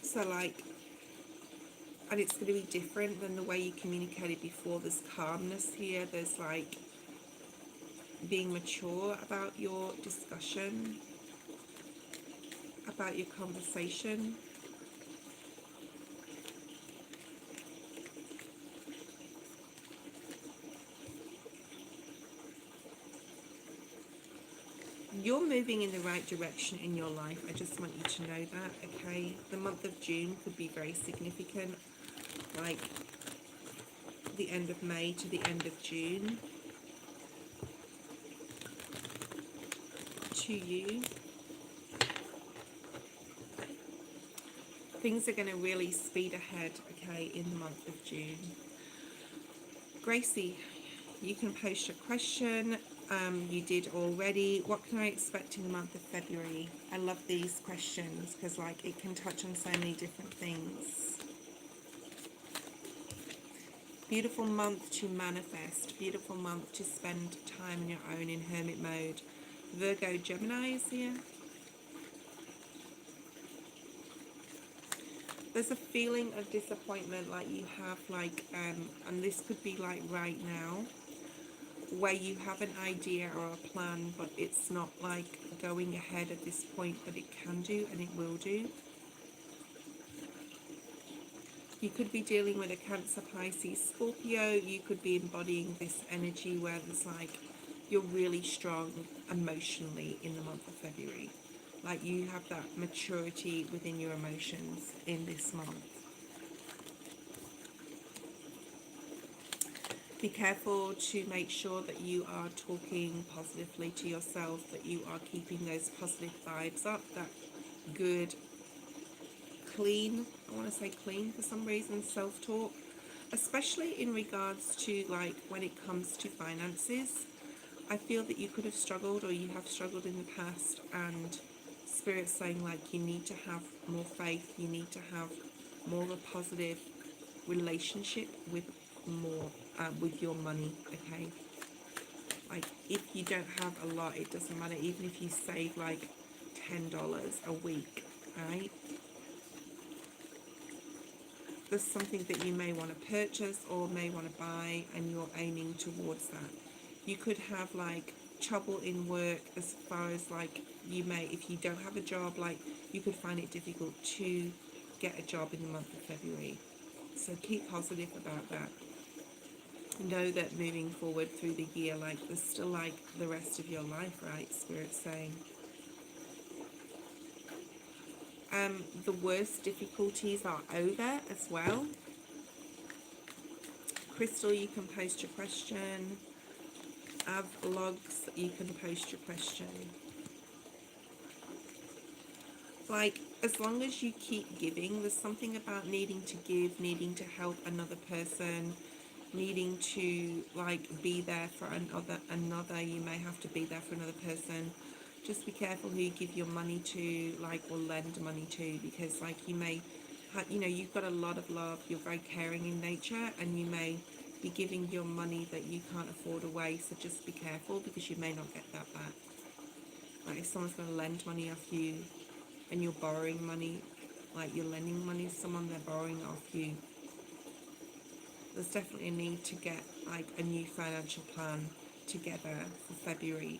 So like, and it's going to be different than the way you communicated before. There's calmness here. There's like being mature about your discussion, about your conversation. You're moving in the right direction in your life. I just want you to know that, okay? The month of June could be very significant, like the end of May to the end of June to you. Things are going to really speed ahead, okay, in the month of June. Gracie, you can post your question. You did already. What can I expect in the month of February? I love these questions because like it can touch on so many different things. Beautiful month to manifest. Beautiful month to spend time on your own in hermit mode. Virgo, Gemini is here. There's a feeling of disappointment, like you have like, and this could be like right now, where you have an idea or a plan, but it's not like going ahead at this point, but it can do and it will do. You could be dealing with a Cancer, Pisces, Scorpio. You could be embodying this energy where there's like, you're really strong emotionally in the month of February. Like you have that maturity within your emotions in this month. Be careful to make sure that you are talking positively to yourself, that you are keeping those positive vibes up, that good, clean, I want to say clean for some reason, self-talk, especially in regards to like when it comes to finances. I feel that you could have struggled or you have struggled in the past, and Spirit's saying like you need to have more faith, you need to have more of a positive relationship with more with your money, okay? Like if you don't have a lot, it doesn't matter, even if you save like $10 a week, right? There's something that you may want to purchase or may want to buy and you're aiming towards that. You could have like trouble in work as far as like you may, if you don't have a job, like you could find it difficult to get a job in the month of February. So keep positive about that. Know that moving forward through the year, like there's still like the rest of your life, right? Spirit's saying. The worst difficulties are over as well. Crystal, you can post your question. Logs, you can post your question. Like, as long as you keep giving, there's something about needing to give, needing to help another person, needing to like be there for another. You may have to be there for another person. Just be careful who you give your money to, like, or lend money to, because like you may you know, you've got a lot of love, you're very caring in nature, and you may be giving your money that you can't afford away. So just be careful, because you may not get that back. Like if someone's going to lend money off you and you're borrowing money, like you're lending money to someone, they're borrowing off you, there's definitely a need to get like a new financial plan together for February.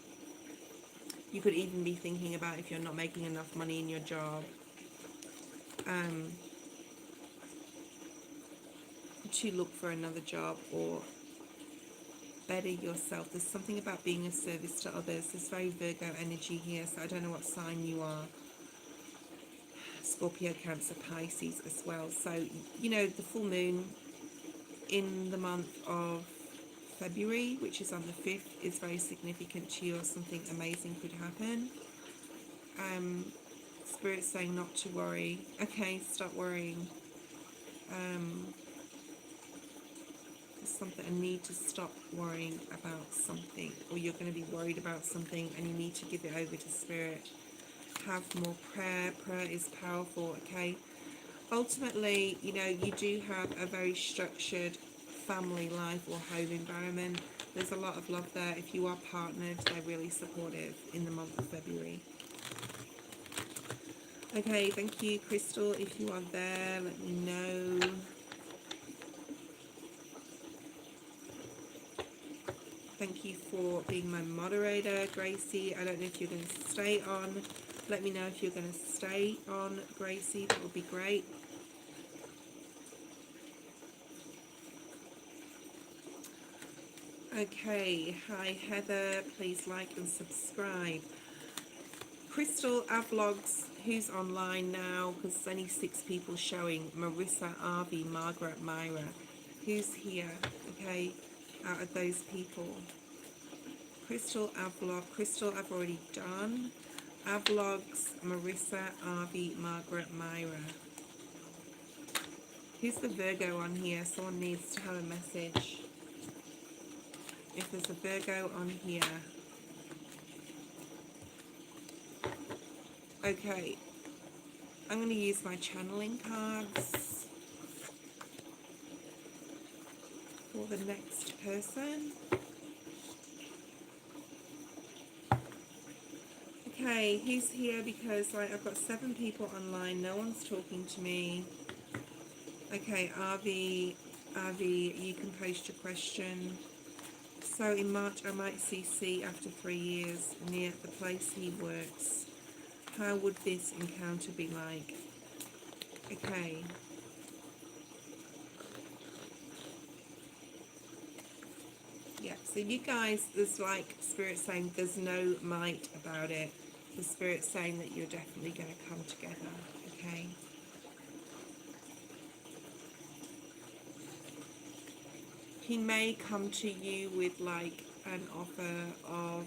You could even be thinking about, if you're not making enough money in your job, to look for another job or better yourself. There's something about being of service to others. There's very Virgo energy here, so I don't know what sign you are. Scorpio, Cancer, Pisces as well. So, you know, the full moon in the month of February, which is on the 5th, is very significant to you, or something amazing could happen. Spirit's saying not to worry. Okay, stop worrying. Something, a need to stop worrying about something, or you're going to be worried about something and you need to give it over to Spirit. Have more prayer. Prayer is powerful, okay? Ultimately, you know, you do have a very structured family life or home environment. There's a lot of love there. If you are partnered, they're really supportive in the month of February. Okay, thank you, Crystal. If you are there, let me know. Thank you for being my moderator, Gracie. I don't know if you're going to stay on. Let me know if you're going to stay on, Gracie. That would be great. Okay, hi Heather. Please like and subscribe. Crystal, our vlogs, who's online now? Because there's only 6 people showing. Marissa, Avi, Margaret, Myra. Who's here? Okay, out of those people. Crystal, our vlog. Crystal, I've already done. Our vlogs, Marissa, Avi, Margaret, Myra. Who's the Virgo on here? Someone needs to have a message. If there's a Virgo on here. Okay, I'm going to use my channeling cards. for the next person. Okay, who's here because like I've got 7 people online, no one's talking to me. Okay, Avi, you can post your question. So in March I might see C after 3 years near the place he works. How would this encounter be like? Okay. Yeah, so you guys, there's like Spirit saying there's no might about it. The Spirit saying that you're definitely going to come together, okay? He may come to you with like an offer of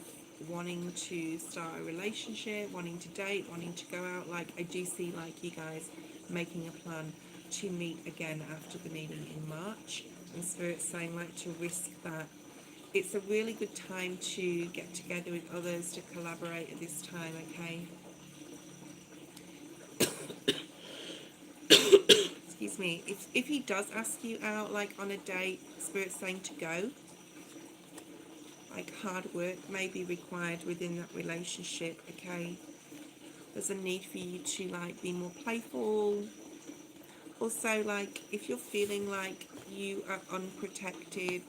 wanting to start a relationship, wanting to date, wanting to go out. Like I do see like you guys making a plan to meet again after the meeting in March. And Spirit's saying like to risk that. It's a really good time to get together with others, to collaborate at this time, okay? Excuse me. If he does ask you out, like on a date, Spirit's saying to go. Like hard work may be required within that relationship, okay? There's a need for you to like be more playful. Also, like if you're feeling like you are unprotected,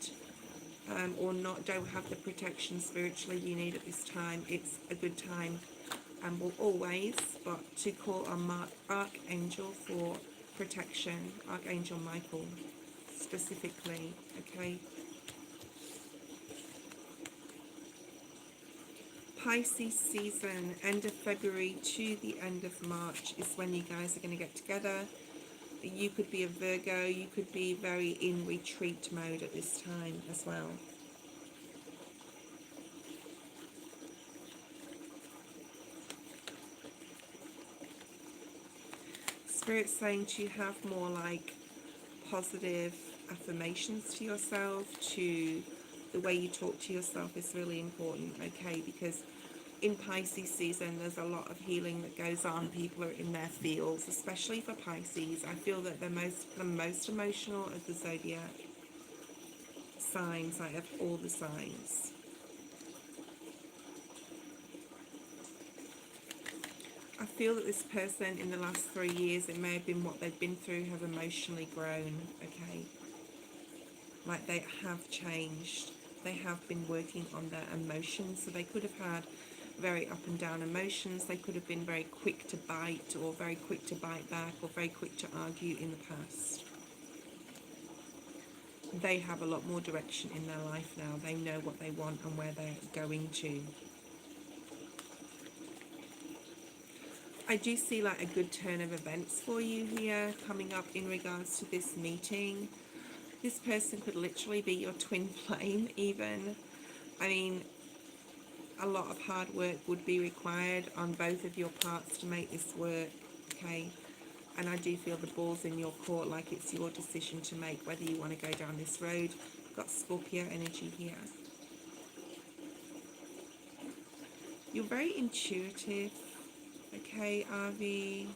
or don't have the protection spiritually you need at this time, it's a good time, and will always, but to call on Archangel for protection, Archangel Michael specifically, okay? Pisces season, end of February to the end of March is when you guys are going to get together. You could be a Virgo, you could be very in retreat mode at this time as well. Spirit's saying to have more like positive affirmations to yourself, to the way you talk to yourself is really important, okay? Because in Pisces season there's a lot of healing that goes on. People are in their feels, especially for Pisces. I feel that the most emotional of the zodiac signs, I have all the signs. I feel that this person in the last 3 years, it may have been what they've been through, have emotionally grown, okay? Like they have changed. They have been working on their emotions, so they could have had very up and down emotions. They could have been very quick to bite, or very quick to bite back, or very quick to argue in the past. They have a lot more direction in their life now. They know what they want and where they're going to. I do see like a good turn of events for you here coming up in regards to this meeting. This person could literally be your twin flame even. I mean, a lot of hard work would be required on both of your parts to make this work, okay? And I do feel the ball's in your court, like it's your decision to make whether you want to go down this road. I've got Scorpio energy here. You're very intuitive, okay, Avi?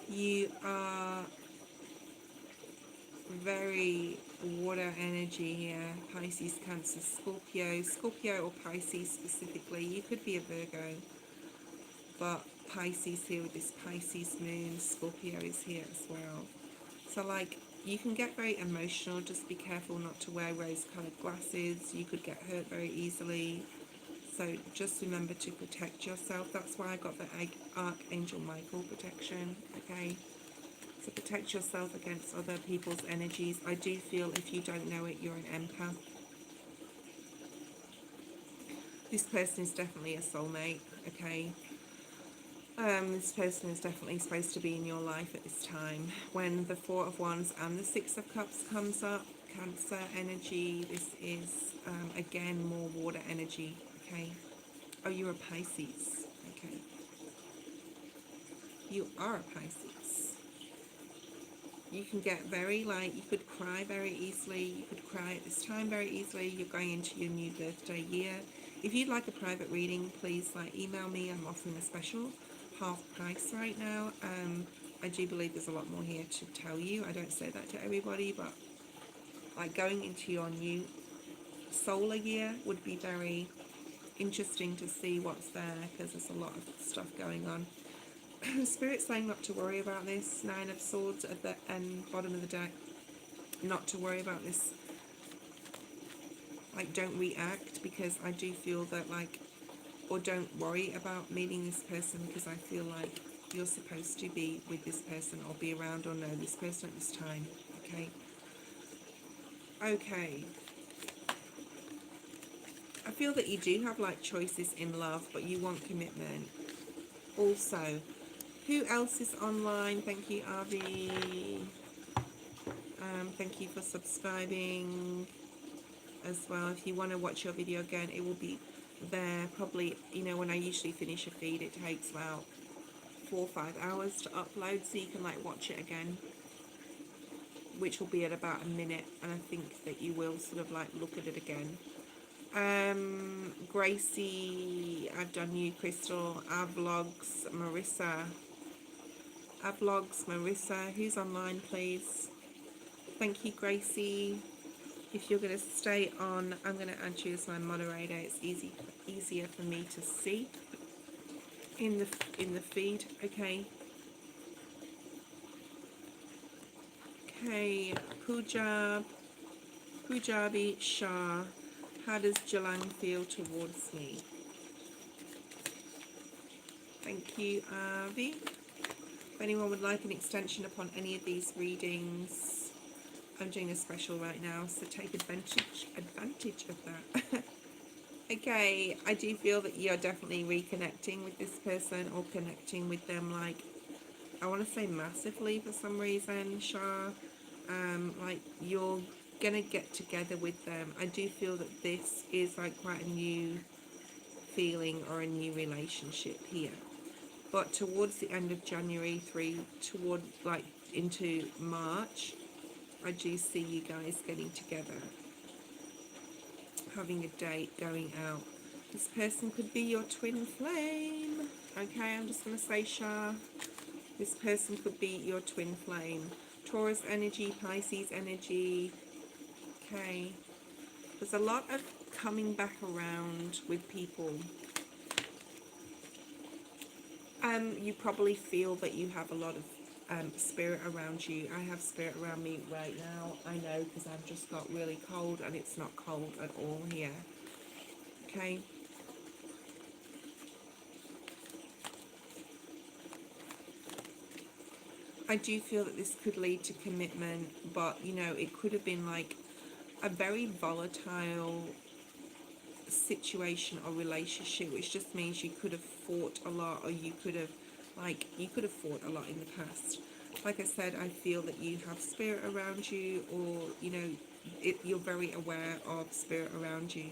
You are very water energy here. Pisces, Cancer, Scorpio or Pisces specifically. You could be a Virgo, but Pisces here with this Pisces moon. Scorpio is here as well. So like you can get very emotional. Just be careful not to wear rose-colored glasses. You could get hurt very easily. So just remember to protect yourself. That's why I got the Archangel Michael protection, okay? So protect yourself against other people's energies. I do feel, if you don't know it, you're an empath. This person is definitely a soulmate, okay? This person is definitely supposed to be in your life at this time. When the Four of Wands and the Six of Cups comes up, Cancer energy, this is, again, more water energy, okay? Oh, you're a Pisces, okay. You are a Pisces. You can get very, like, you could cry very easily. You could cry at this time very easily. You're going into your new birthday year. If you'd like a private reading, please, like, email me. I'm offering a special half price right now. I do believe there's a lot more here to tell you. I don't say that to everybody, but like going into your new solar year would be very interesting to see what's there, because there's a lot of stuff going on. Spirit's saying not to worry about this. 9 of Swords at the end, bottom of the deck. Not to worry about this. Like, don't react, because I do feel that, like, or don't worry about meeting this person, because I feel like you're supposed to be with this person or be around or know this person at this time. Okay. Okay. I feel that you do have like choices in love, but you want commitment. Also, who else is online? Thank you, Avi. Thank you for subscribing as well. If you want to watch your video again, it will be there. Probably, you know, when I usually finish a feed, it takes about 4 or 5 hours to upload, so you can like watch it again, which will be at about a minute, and I think that you will sort of like look at it again. Gracie, I've done you, Crystal, Avlogs, Marissa, who's online, please? Thank you, Gracie. If you're going to stay on, I'm going to add you as my moderator. It's easier for me to see in the feed. Okay. Okay, Pujabi Shah. How does Jalan feel towards me? Thank you, Avi. If anyone would like an extension upon any of these readings, I'm doing a special right now, so take advantage of that. Okay, I do feel that you're definitely reconnecting with this person, or connecting with them, like, I want to say massively for some reason, Shah. Like, you're gonna get together with them. I do feel that this is like quite a new feeling or a new relationship here. But towards the end of January, toward like into March, I do see you guys getting together, having a date, going out. This person could be your twin flame. Okay, I'm just going to say, Shah, this person could be your twin flame. Taurus energy, Pisces energy. Okay, there's a lot of coming back around with people. You probably feel that you have a lot of spirit around you. I have spirit around me right now. I know, because I've just got really cold, and it's not cold at all here. Okay. I do feel that this could lead to commitment, but, you know, it could have been like a very volatile situation or relationship, which just means you could have fought a lot, or you could have fought a lot in the past. Like I said, I feel that you have spirit around you, or, you know, you're very aware of spirit around you.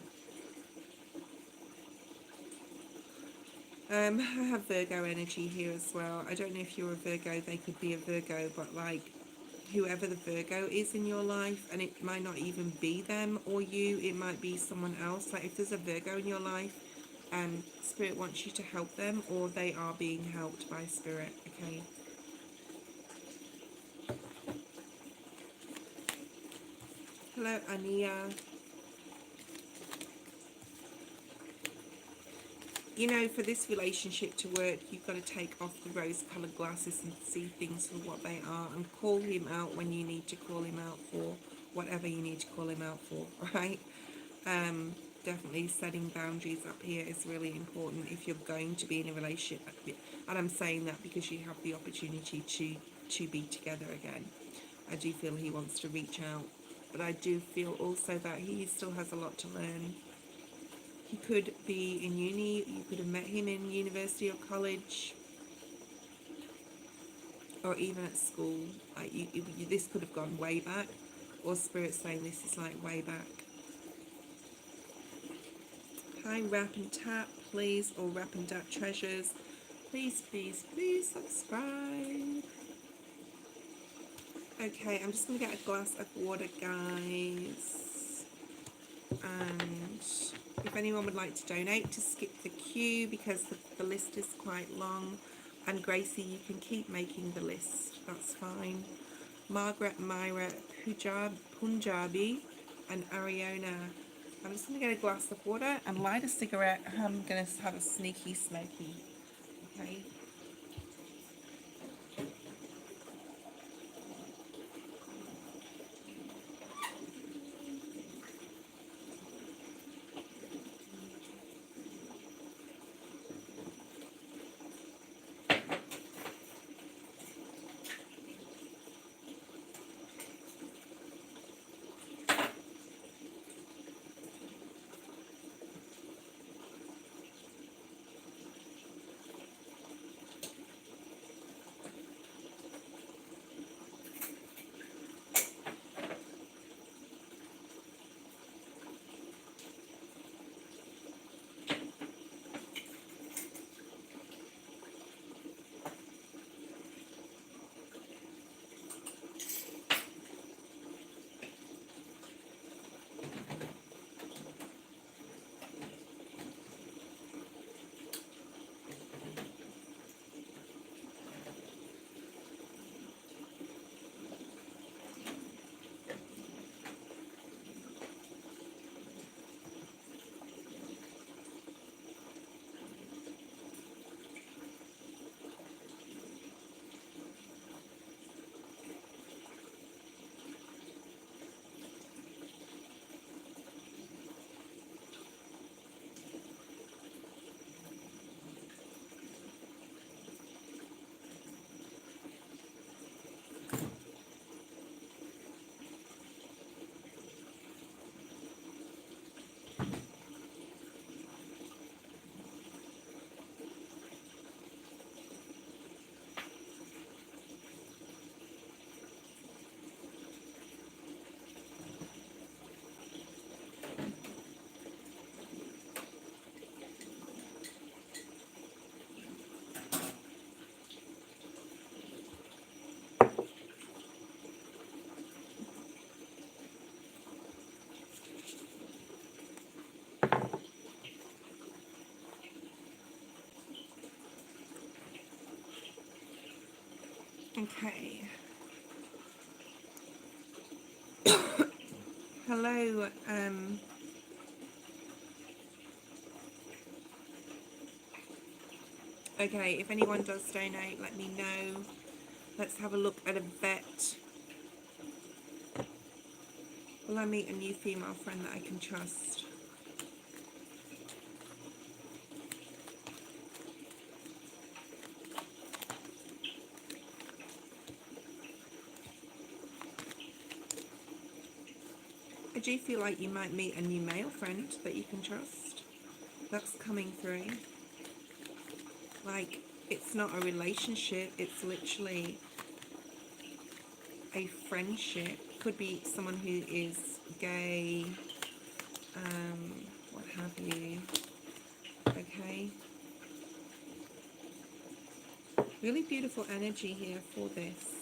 I have Virgo energy here as well. I don't know if you're a Virgo, they could be a Virgo, but like, whoever the Virgo is in your life, and it might not even be them or you, it might be someone else. Like, if there's a Virgo in your life, Spirit wants you to help them, or they are being helped by Spirit. Okay. Hello, Ania. You know, for this relationship to work, you've got to take off the rose-coloured glasses and see things for what they are, and call him out when you need to call him out for whatever you need to call him out for, right? Definitely setting boundaries up here is really important if you're going to be in a relationship. And I'm saying that because you have the opportunity to be together again. I do feel he wants to reach out, but I do feel also that he still has a lot to learn. He could be in uni, you could have met him in university or college, or even at school. Like, this could have gone way back, or Spirit saying this is like way back. Hi, Rap and Tap, please, or Rap and Tap Treasures. Please, please, please subscribe. Okay, I'm just going to get a glass of water, guys. And if anyone would like to donate, to skip the queue, because the list is quite long. And Gracie, you can keep making the list, that's fine. Margaret, Myra, Punjabi, and Ariana. I'm just going to get a glass of water and light a cigarette. I'm going to have a sneaky smoky. Okay. Okay. Hello. Okay, if anyone does donate, let me know. Let's have a look at a vet. Will I meet a new female friend that I can trust? I do feel like you might meet a new male friend that you can trust. That's coming through. Like, it's not a relationship, it's literally a friendship. Could be someone who is gay, what have you. Okay. Really beautiful energy here for this.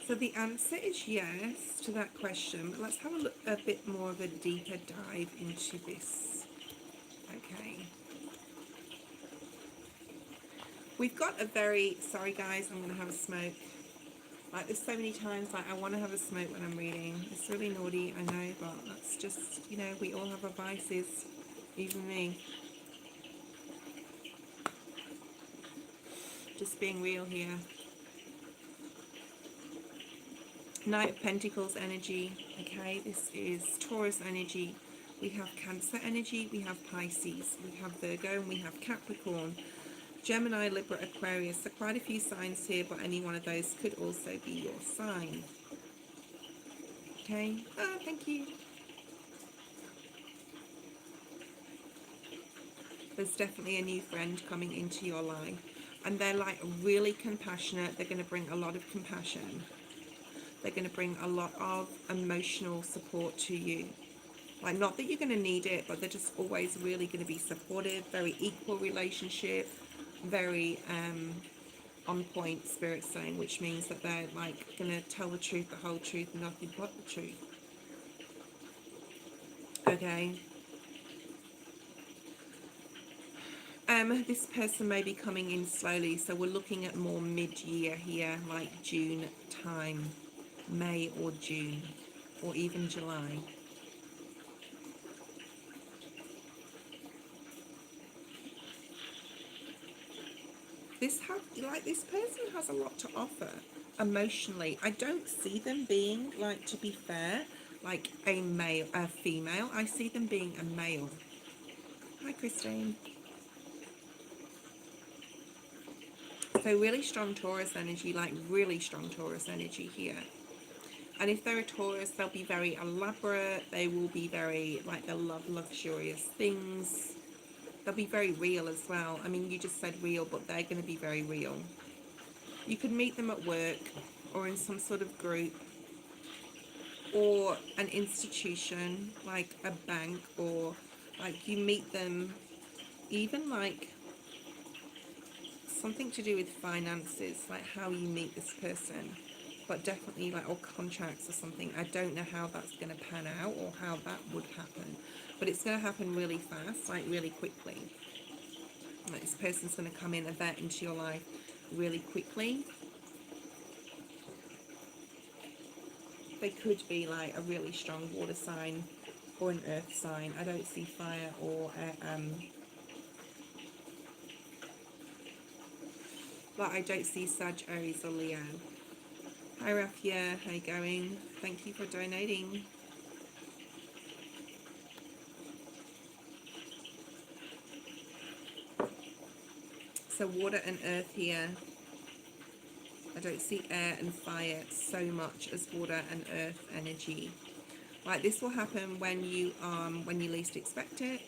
So the answer is yes to that question, but let's have a look, a bit more of a deeper dive into this. Okay. We've got a very, sorry guys, I'm going to have a smoke. Like, there's so many times, like, I want to have a smoke when I'm reading. It's really naughty, I know, but that's just, you know, we all have our vices, even me. Just being real here. Knight of Pentacles energy, okay, this is Taurus energy. We have Cancer energy, we have Pisces, we have Virgo, and we have Capricorn. Gemini, Libra, Aquarius, so quite a few signs here, but any one of those could also be your sign. Okay, thank you. There's definitely a new friend coming into your life, and they're like really compassionate. They're going to bring a lot of compassion. They're going to bring a lot of emotional support to you. Like, not that you're going to need it, but they're just always really going to be supportive, very equal relationship, very on point, spirit saying, which means that they're like going to tell the truth, the whole truth, and nothing but the truth. Okay. This person may be coming in slowly, so we're looking at more mid-year here, like June time, May or June, or even July. This person has a lot to offer emotionally. I don't see them being, like, to be fair, like a female. I see them being a male. Hi, Christine. So really strong Taurus energy, like really strong Taurus energy here. And if they're a Taurus, they'll be very elaborate. They will be very, like, they'll love luxurious things. They'll be very real as well. I mean, you just said real, but they're going to be very real. You could meet them at work or in some sort of group or an institution like a bank, or like you meet them even like something to do with finances, like how you meet this person, but definitely like, or contracts or something. I don't know how that's going to pan out or how that would happen, but it's going to happen really fast, like really quickly. Like this person's going to come in, a vet into your life really quickly. They could be like a really strong water sign or an earth sign. I don't see fire or like I don't see Sag, Aries or Leo. Hi Raffia, how you going? Thank you for donating. So water and earth here. I don't see air and fire so much as water and earth energy. Like this will happen when you least expect it.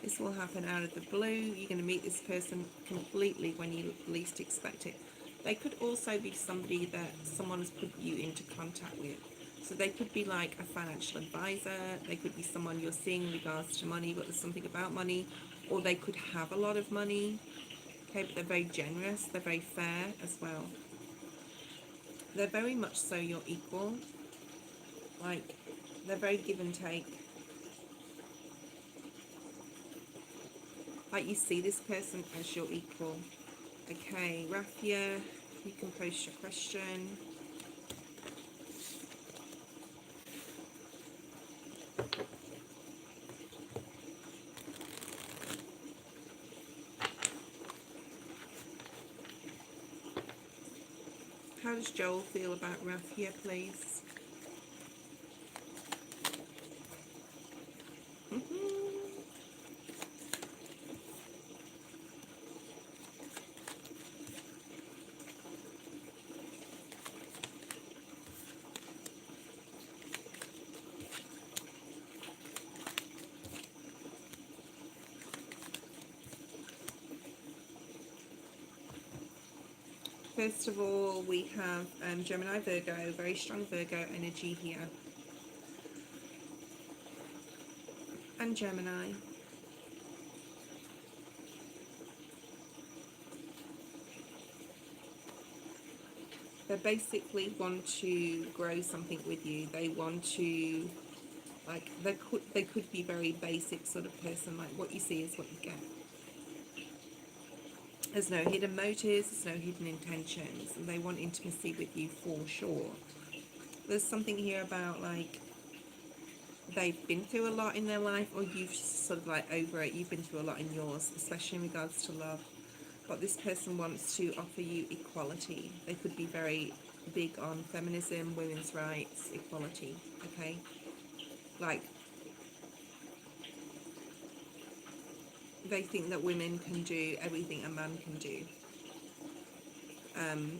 This will happen out of the blue. You're going to meet this person completely when you least expect it. They could also be somebody that someone's put you into contact with. So they could be like a financial advisor. They could be someone you're seeing in regards to money, but there's something about money. Or they could have a lot of money. Okay, but they're very generous. They're very fair as well. They're very much so your equal. Like, they're very give and take. Like you see this person as your equal. Okay, Raffia, you can post your question. How does Joel feel about Raffia, please? First of all, we have Gemini, Virgo, very strong Virgo energy here. And Gemini. They basically want to grow something with you. They want to, like, they could be very basic sort of person, like what you see is what you get. There's no hidden motives, there's no hidden intentions, and they want intimacy with you for sure. There's something here about, like, they've been through a lot in their life, or you've sort of like over it, you've been through a lot in yours, especially in regards to love. But this person wants to offer you equality. They could be very big on feminism, women's rights, equality, okay? Like, they think that women can do everything a man can do.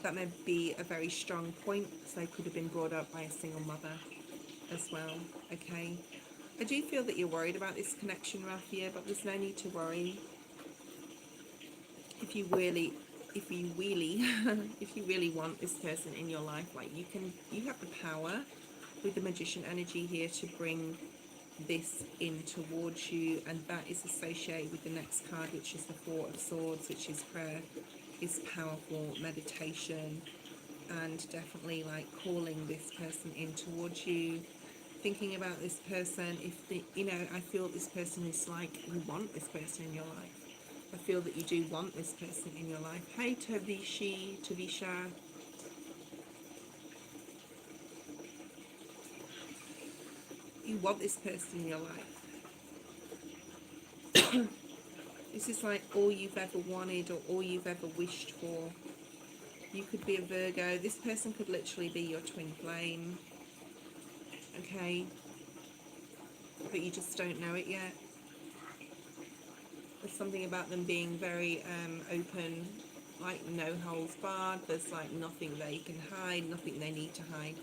That may be a very strong point, so they could have been brought up by a single mother as well, okay? I do feel that you're worried about this connection, Raffia, but there's no need to worry. If you really if you really want this person in your life, like, you have the power with the Magician energy here to bring this in towards you, and that is associated with the next card, which is the Four of Swords, which is prayer, is powerful, meditation, and definitely like calling this person in towards you, thinking about this person. If I feel this person is like, you want this person in your life. I feel that you do want this person in your life. Hey, Tavisha. You want this person in your life. This is like all you've ever wanted or all you've ever wished for. You could be a Virgo. This person could literally be your twin flame. Okay? But you just don't know it yet. There's something about them being very open, like no holds barred. There's like nothing they can hide, nothing they need to hide.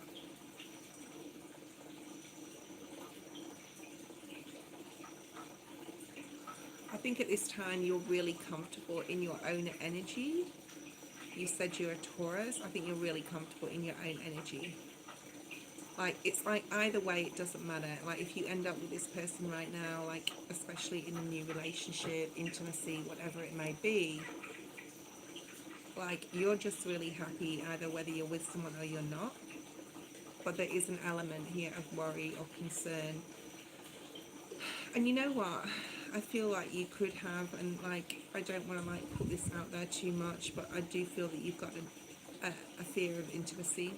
I think at this time you're really comfortable in your own energy. You said you're a Taurus. I think you're really comfortable in your own energy. Like, it's like either way, it doesn't matter. Like, if you end up with this person right now, like, especially in a new relationship, intimacy, whatever it may be, like, you're just really happy either whether you're with someone or you're not. But there is an element here of worry or concern. And you know what? I feel like you could have, and like, I don't want to like put this out there too much, but I do feel that you've got a fear of intimacy.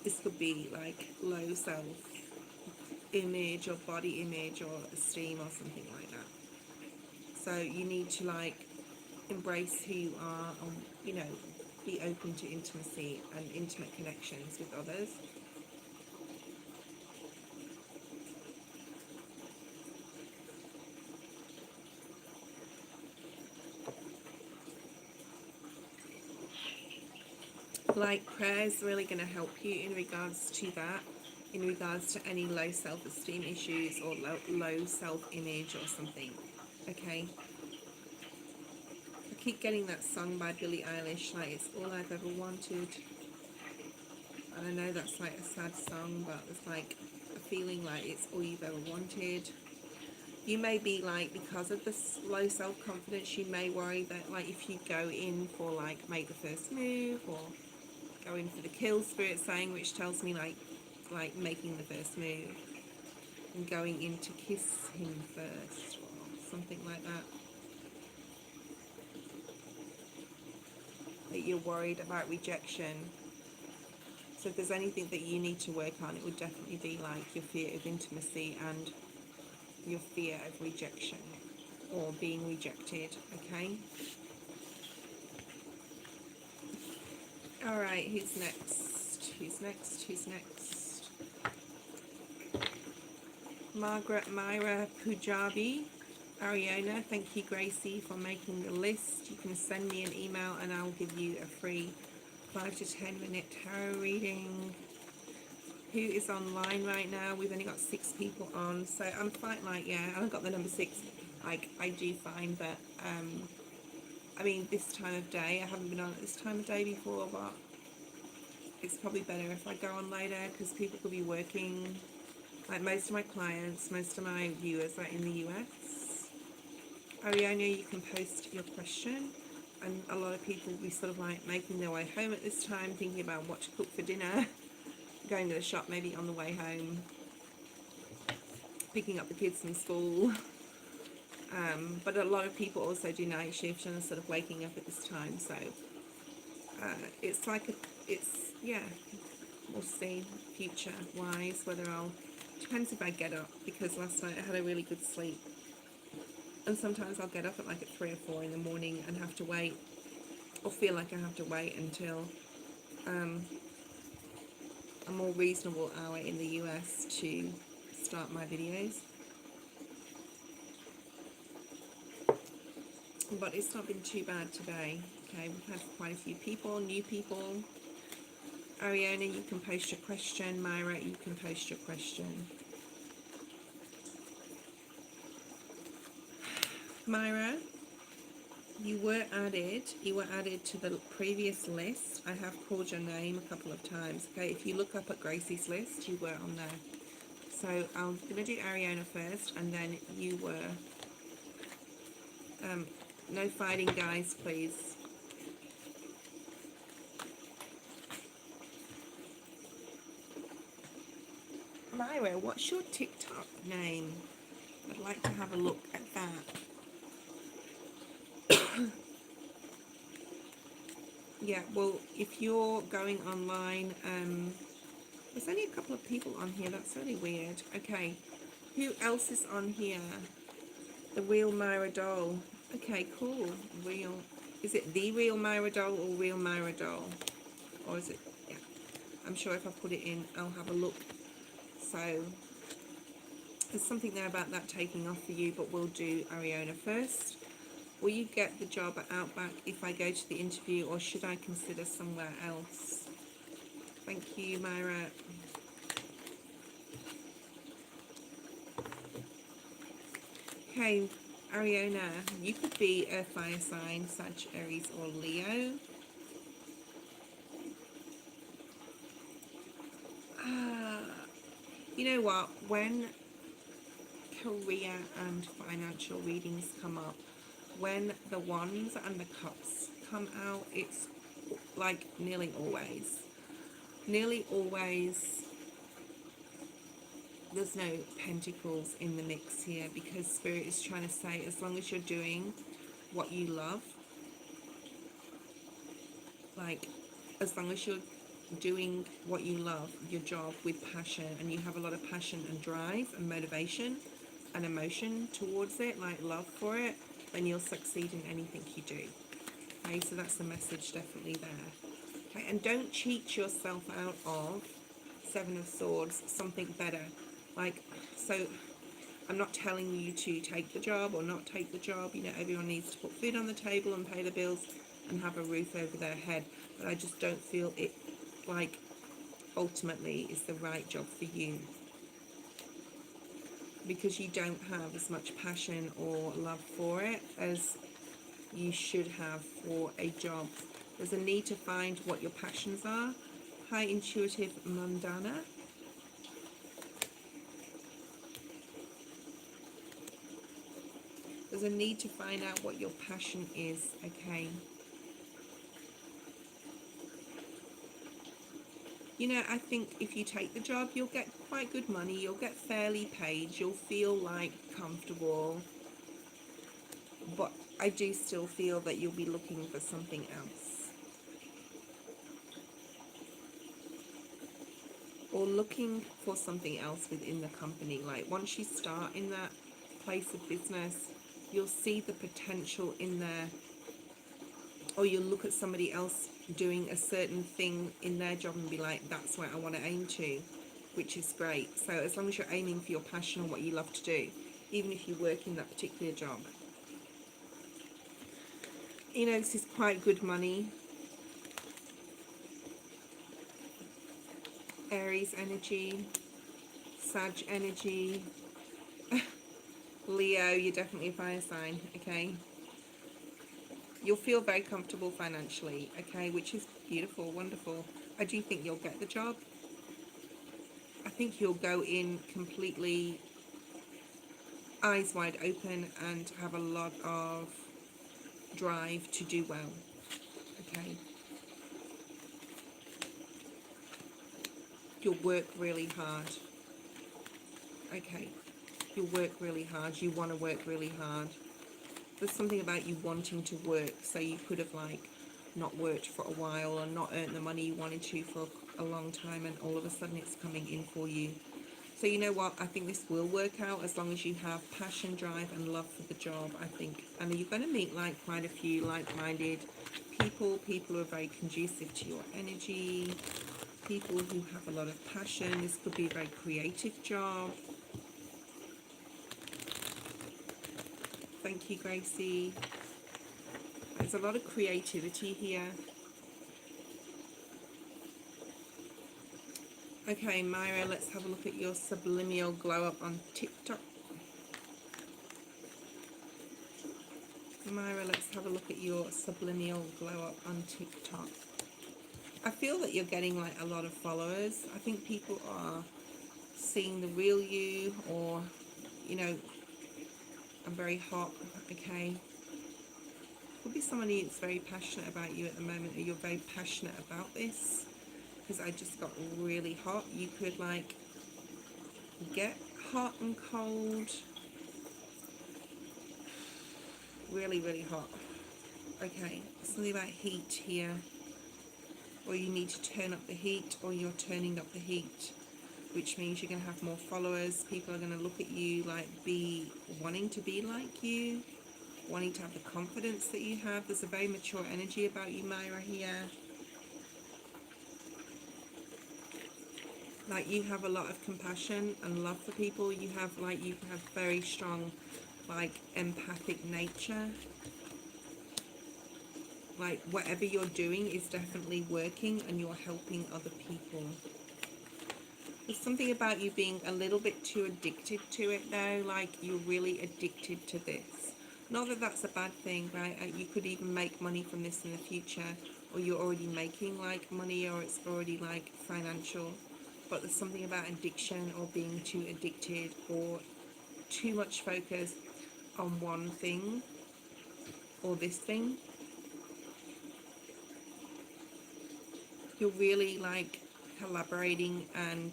This could be like low self-image or body image or esteem or something like that. So you need to like embrace who you are and, you know, be open to intimacy and intimate connections with others. Like, prayer is really going to help you in regards to that, in regards to any low self-esteem issues or low self-image or something. Okay, I keep getting that song by Billie Eilish, like, it's all I've ever wanted. And I know that's like a sad song, but it's like a feeling like it's all you've ever wanted. You may be like, because of this low self-confidence, you may worry that like if you go in for like make the first move or go in for the kill spirit saying, which tells me like making the first move and going in to kiss him first or something like that. That you're worried about rejection. So if there's anything that you need to work on, it would definitely be like your fear of intimacy and your fear of rejection or being rejected. Okay. All right, who's next? Who's next? Who's next? Margaret Myra Pujabi. Ariana, thank you, Gracie, for making the list. You can send me an email and I'll give you a free 5 to 10 minute tarot reading. Who is online right now? We've only got 6 people on, so I'm quite like, yeah, I haven't got the number 6. Like, I do find that, I mean, this time of day, I haven't been on at this time of day before, but it's probably better if I go on later because people could be working. Like, most of my clients, most of my viewers are in the US. Ariana, you can post your question, and a lot of people will be sort of like making their way home at this time, thinking about what to cook for dinner, going to the shop maybe on the way home, picking up the kids from school. But a lot of people also do night shift and are sort of waking up at this time, so it's like yeah, we'll see future wise whether I'll, depends if I get up, because last night I had a really good sleep, and sometimes I'll get up at like at 3 or 4 in the morning and have to wait, or feel like I have to wait until a more reasonable hour in the US to start my videos. But it's not been too bad today. Okay, we've had quite a few people, new people. Ariana, you can post your question. Myra, you can post your question. Myra, you were added to the previous list. I have called your name a couple of times. Okay, if you look up at Gracie's list, you were on there. So I'm going to do Ariana first, and then you were. No fighting, guys, please. Myra, what's your TikTok name? I'd like to have a look at that. Yeah, well, if you're going online, there's only a couple of people on here. That's really weird. Okay, who else is on here? The real Myra doll. Okay, cool. Real. Is it the real Myra doll or real Myra doll? Or is it? Yeah. I'm sure if I put it in, I'll have a look. So there's something there about that taking off for you, but we'll do Ariana first. Will you get the job at Outback if I go to the interview, or should I consider somewhere else? Thank you, Myra. Okay, Ariana, you could be a fire sign, Sag, Aries, or Leo. You know what? When career and financial readings come up, when the wands and the cups come out, it's like nearly always there's no pentacles in the mix here, because Spirit is trying to say, as long as you're doing what you love, like as long as you're doing what you love, your job, with passion, and you have a lot of passion and drive and motivation and emotion towards it, like love for it, then you'll succeed in anything you do. Okay, so that's the message definitely there. Okay, and don't cheat yourself out of Seven of Swords, something better. Like, so I'm not telling you to take the job or not take the job. You know, everyone needs to put food on the table and pay the bills and have a roof over their head. But I just don't feel it, like, ultimately is the right job for you, because you don't have as much passion or love for it as you should have for a job. There's a need to find what your passions are. Hi, Intuitive Mundana. There's a need to find out what your passion is, okay? You know, I think if you take the job, you'll get quite good money. You'll get fairly paid. You'll feel like comfortable. But I do still feel that you'll be looking for something else. Or looking for something else within the company. Like once you start in that place of business, you'll see the potential in there. Or you'll look at somebody else doing a certain thing in their job and be like, that's where I want to aim to, which is great. So as long as you're aiming for your passion and what you love to do, even if you work in that particular job. You know, this is quite good money. Aries energy, Sag energy, Leo, you're definitely a fire sign, okay? You'll feel very comfortable financially, okay, which is beautiful, wonderful. I do think you'll get the job. I think you'll go in completely eyes wide open and have a lot of drive to do well, okay? You'll work really hard, okay? You'll work really hard. You want to work really hard. There's something about you wanting to work, so you could have like not worked for a while or not earned the money you wanted to for a long time, and all of a sudden it's coming in for you. So you know what, I think this will work out as long as you have passion, drive and love for the job, I think. And you're going to meet like quite a few like-minded people who are very conducive to your energy, people who have a lot of passion. This could be a very creative job. Thank you, Gracie. There's a lot of creativity here. Okay, Myra, let's have a look at your subliminal glow up on TikTok. Myra, let's have a look at your subliminal glow up on TikTok. I feel that you're getting like a lot of followers. I think people are seeing the real you, or, you know, I'm very hot, okay? Could be somebody that's very passionate about you at the moment, or you're very passionate about this. Because I just got really hot. You could like get hot and cold. Really, really hot. Okay, something about heat here. or you need to turn up the heat, or you're turning up the heat, which means you're going to have more followers. People are going to look at you like wanting to be like you, wanting to have the confidence that you have. There's a very mature energy about you, Myra, here. Like you have a lot of compassion and love for people. You have very strong like empathic nature. Like whatever you're doing is definitely working and you're helping other people. There's something about you being a little bit too addicted to it though, like you're really addicted to this. Not that that's a bad thing, right? You could even make money from this in the future, or you're already making like money, or it's already like financial. But there's something about addiction or being too addicted or too much focus on one thing or this thing. You're really like collaborating and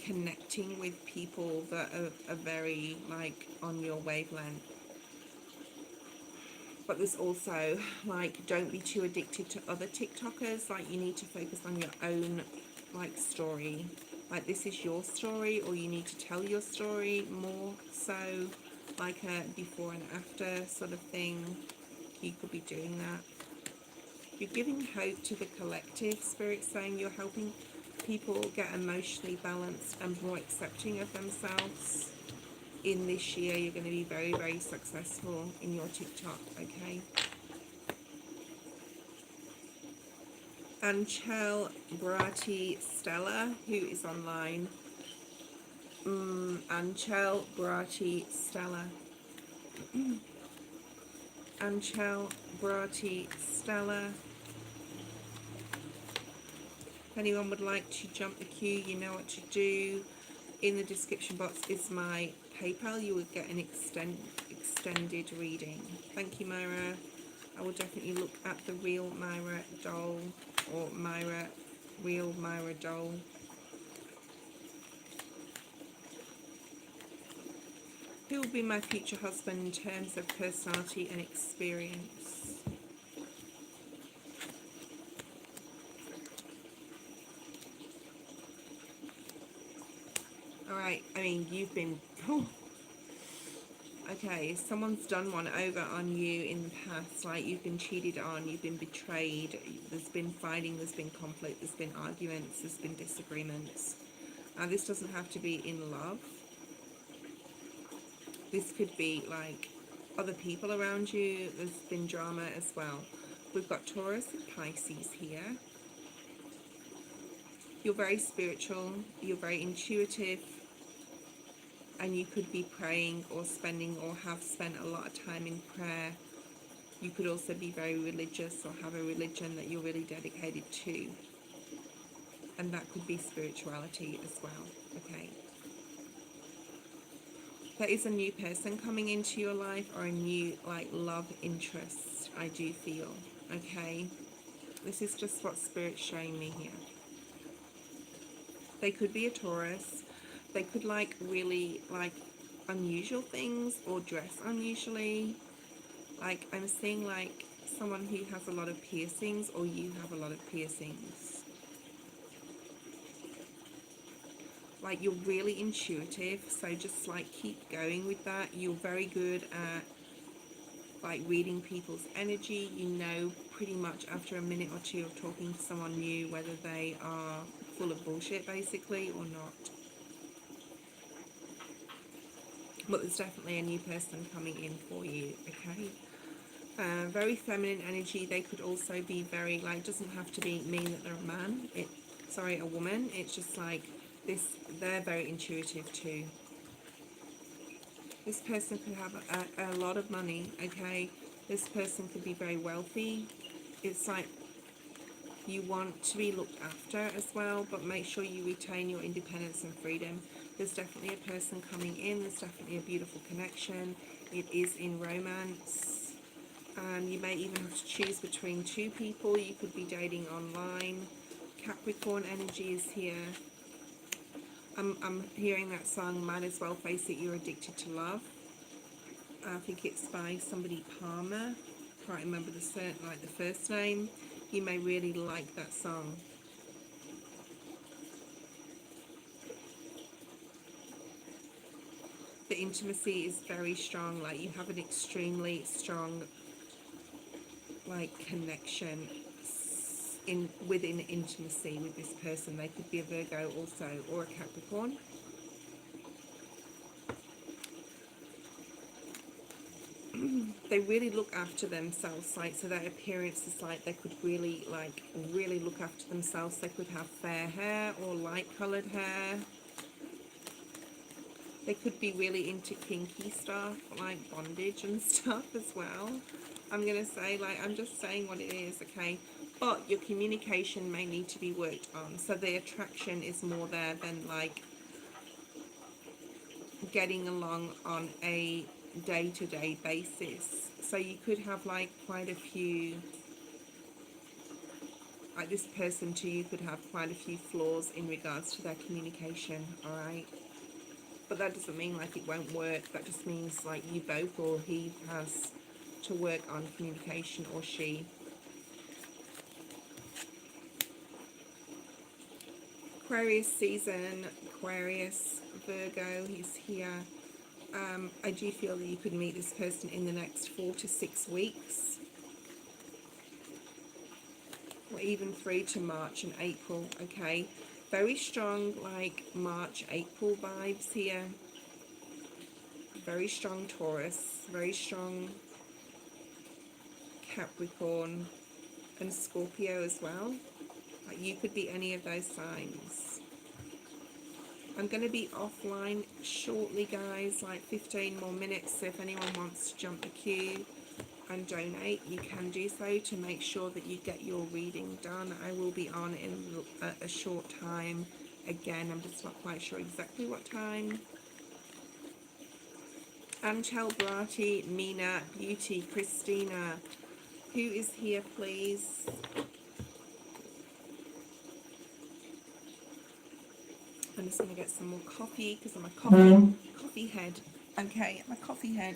connecting with people that are very like on your wavelength. But there's also like, don't be too addicted to other TikTokers. Like you need to focus on your own like story. Like this is your story, or you need to tell your story more so, like a before and after sort of thing. You could be doing that. You're giving hope to the collective. Spirit saying you're helping people get emotionally balanced and more accepting of themselves. In this year, you're going to be very, very successful in your TikTok, okay? Anchel Brati Stella, who is online. Anchel Brati Stella. Anchel Brati Stella. If anyone would like to jump the queue, you know what to do. In the description box is my PayPal. You will get an extended reading. Thank you, Myra. I will definitely look at the real Myra doll, or real Myra doll. Who will be my future husband in terms of personality and experience? Alright, I mean, you've been... Oh. Okay, someone's done one over on you in the past, like you've been cheated on, you've been betrayed, there's been fighting, there's been conflict, there's been arguments, there's been disagreements. Now this doesn't have to be in love. This could be like other people around you. There's been drama as well. We've got Taurus and Pisces here. You're very spiritual, you're very intuitive, and you could be praying or spending or have spent a lot of time in prayer. You could also be very religious or have a religion that you're really dedicated to. And that could be spirituality as well, okay? There is a new person coming into your life, or a new like love interest, I do feel, okay? This is just what Spirit's showing me here. They could be a Taurus. They could like really like unusual things or dress unusually. Like I'm seeing like someone who has a lot of piercings, or you have a lot of piercings. Like you're really intuitive, so just like keep going with that. You're very good at like reading people's energy. You know pretty much after a minute or two of talking to someone new whether they are full of bullshit basically or not. But there's definitely a new person coming in for you, okay? Very feminine energy. They could also be very like, doesn't have to be mean that they're a man, a woman. It's just like this, they're very intuitive too. This person could have a lot of money, okay? This person could be very wealthy. It's like you want to be looked after as well, but make sure you retain your independence and freedom. There's definitely a person coming in. There's definitely a beautiful connection. It is in romance. You may even have to choose between two people. You could be dating online. Capricorn energy is here. I'm hearing that song, Might As Well Face It, You're Addicted to Love. I think it's by somebody Palmer. Can't remember the first name. You may really like that song. The intimacy is very strong, like you have an extremely strong like connection in within intimacy with this person. They could be a Virgo also, or a Capricorn. They really look after themselves, like, so their appearance is like they could really look after themselves. They could have fair hair or light colored hair. They could be really into kinky stuff, like bondage and stuff as well. I'm going to say, like, I'm just saying what it is, okay? But your communication may need to be worked on. So the attraction is more there than, like, getting along on a day-to-day basis. So you could have, like, quite a few, like, this person to you could have quite a few flaws in regards to their communication, all right? But that doesn't mean like it won't work. That just means like you both, or he has to work on communication, or she. Aquarius season, Aquarius, Virgo, he's here. I do feel that you could meet this person in the next 4 to 6 weeks, or even through to March and April, okay? Very strong like March, April vibes here. Very strong Taurus, very strong Capricorn and Scorpio as well. Like you could be any of those signs. I'm going to be offline shortly, guys, like 15 more minutes. So if anyone wants to jump the queue and donate, you can do so to make sure that you get your reading done. I will be on in a short time. Again, I'm just not quite sure exactly what time. Anchel, Brati, Mina, Beauty, Christina. Who is here, please? I'm just going to get some more coffee because I'm a coffee head. Okay, I'm a coffee head.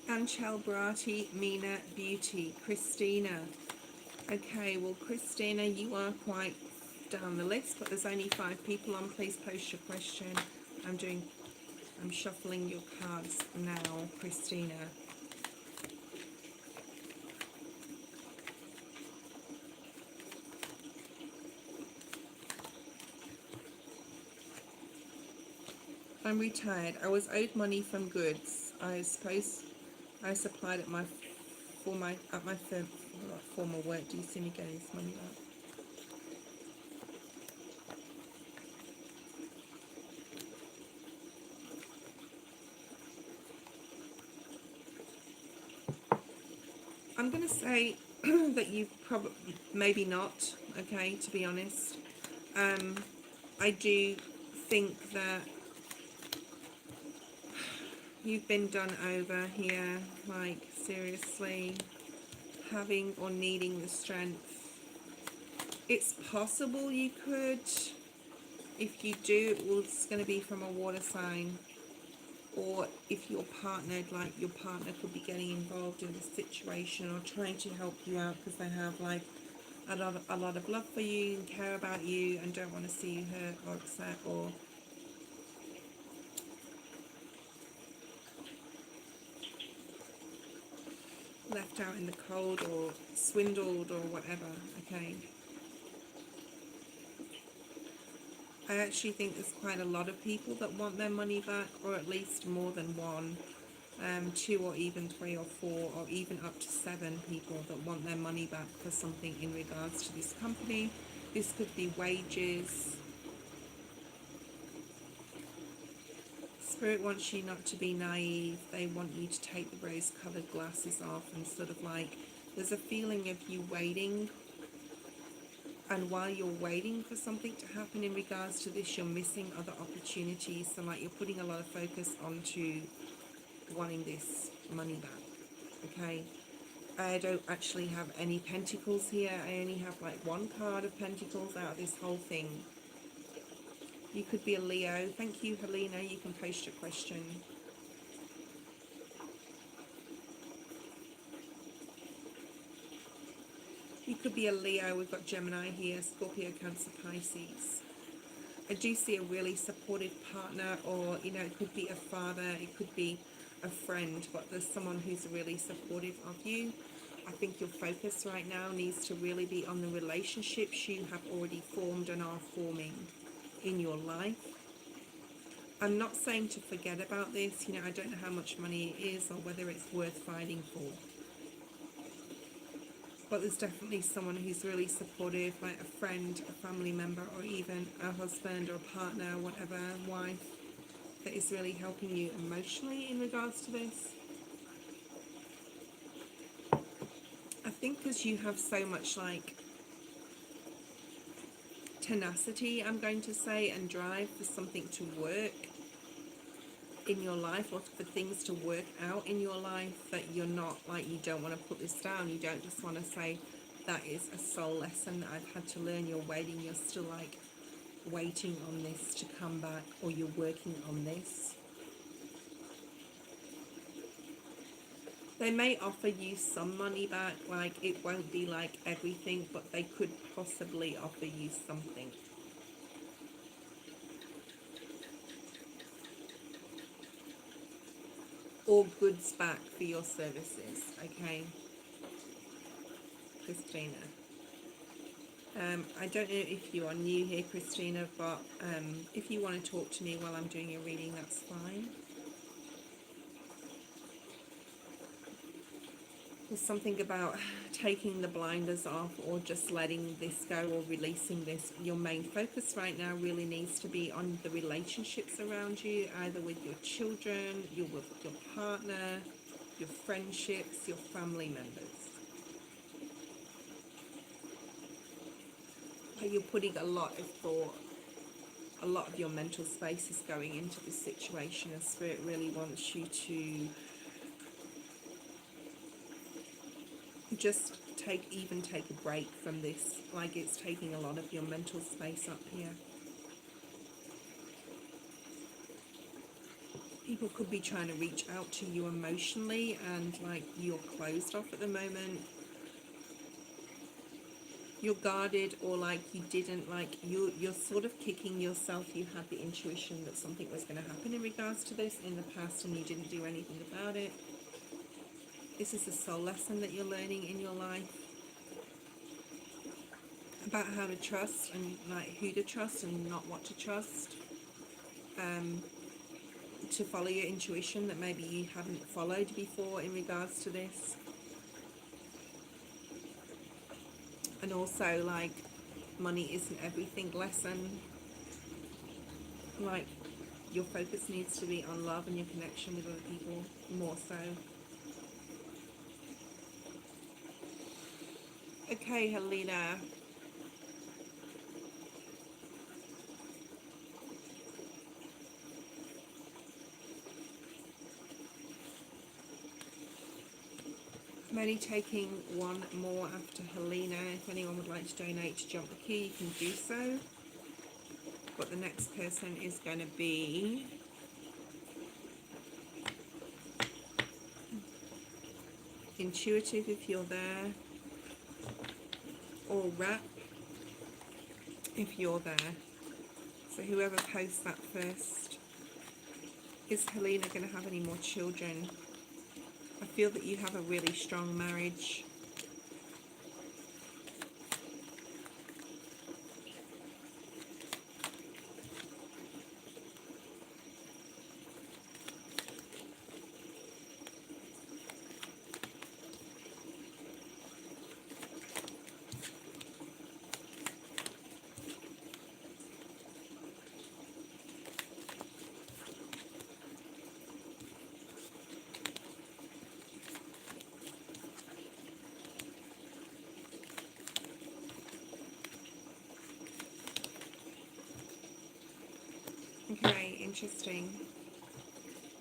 Anchel, Brati, Mina, Beauty, Christina. Okay, well, Christina, you are quite down the list, but there's only 5 people on. Please post your question. I'm shuffling your cards now, Christina. I'm retired. I was owed money from goods. I suppose I supplied at my former work. Do you see me getting this money back? I'm going to say that you probably, maybe not, okay, to be honest. I do think that you've been done over here, like, seriously, having or needing the strength. It's possible you could, if you do, it's going to be from a water sign. Or if you're partnered, like your partner could be getting involved in the situation or trying to help you out because they have like a lot of love for you and care about you and don't want to see you hurt or upset or left out in the cold or swindled or whatever, okay? I actually think there's quite a lot of people that want their money back, or at least more than one. 2 or even 3 or 4 or even up to 7 people that want their money back for something in regards to this company. This could be wages. Spirit wants you not to be naive. They want you to take the rose-coloured glasses off and sort of like, there's a feeling of you waiting And while you're waiting for something to happen in regards to this, you're missing other opportunities. So like you're putting a lot of focus onto wanting this money back. Okay, I don't actually have any pentacles here. I only have like one card of pentacles out of this whole thing. You could be a Leo. Thank you, Helena. You can post your question. You could be a Leo. We've got Gemini here, Scorpio, Cancer, Pisces. I do see a really supportive partner, or, you know, it could be a father, it could be a friend, but there's someone who's really supportive of you. I think your focus right now needs to really be on the relationships you have already formed and are forming in your life. I'm not saying to forget about this. You know, I don't know how much money it is or whether it's worth fighting for. But there's definitely someone who's really supportive, like a friend, a family member, or even a husband or a partner, whatever, wife, that is really helping you emotionally in regards to this. I think because you have so much like tenacity, I'm going to say, and drive for something to work in your life, or for things to work out in your life, that you're not like, you don't want to put this down. You don't just want to say that is a soul lesson that I've had to learn. You're waiting, you're still like waiting on this to come back, or you're working on this. They may offer you some money back, like it won't be like everything, but they could possibly offer you something. Or goods back for your services, okay, Christina. I don't know if you are new here, Christina, but if you want to talk to me while I'm doing a reading, that's fine. There's something about taking the blinders off, or just letting this go, or releasing this. Your main focus right now really needs to be on the relationships around you, either with your children, your partner, your friendships, your family members. You're putting a lot of thought, a lot of your mental space is going into this situation, and Spirit really wants you to just take a break from this. Like it's taking a lot of your mental space up here. People could be trying to reach out to you emotionally, and like you're closed off at the moment. You're guarded, or like you didn't, like you're sort of kicking yourself. You had the intuition that something was going to happen in regards to this in the past, and you didn't do anything about it. This is a soul lesson that you're learning in your life about how to trust, and like who to trust and not what to trust. To follow your intuition that maybe you haven't followed before in regards to this. And also like money isn't everything lesson. Like your focus needs to be on love and your connection with other people more so. Okay, Helena. I'm only taking one more after Helena. If anyone would like to donate to Jump the Key, you can do so. But the next person is going to be Intuitive, if you're there, or Rap, if you're there. So whoever posts that first. Is Helena going to have any more children? I feel that you have a really strong marriage. Okay, interesting.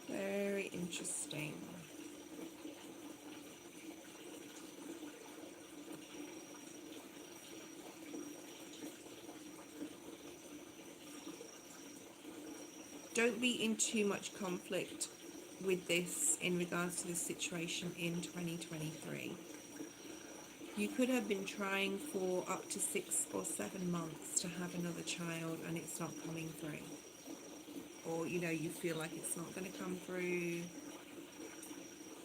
Very interesting. Don't be in too much conflict with this in regards to the situation in 2023. You could have been trying for up to 6 or 7 months to have another child and it's not coming through. Or, you know, you feel like it's not going to come through.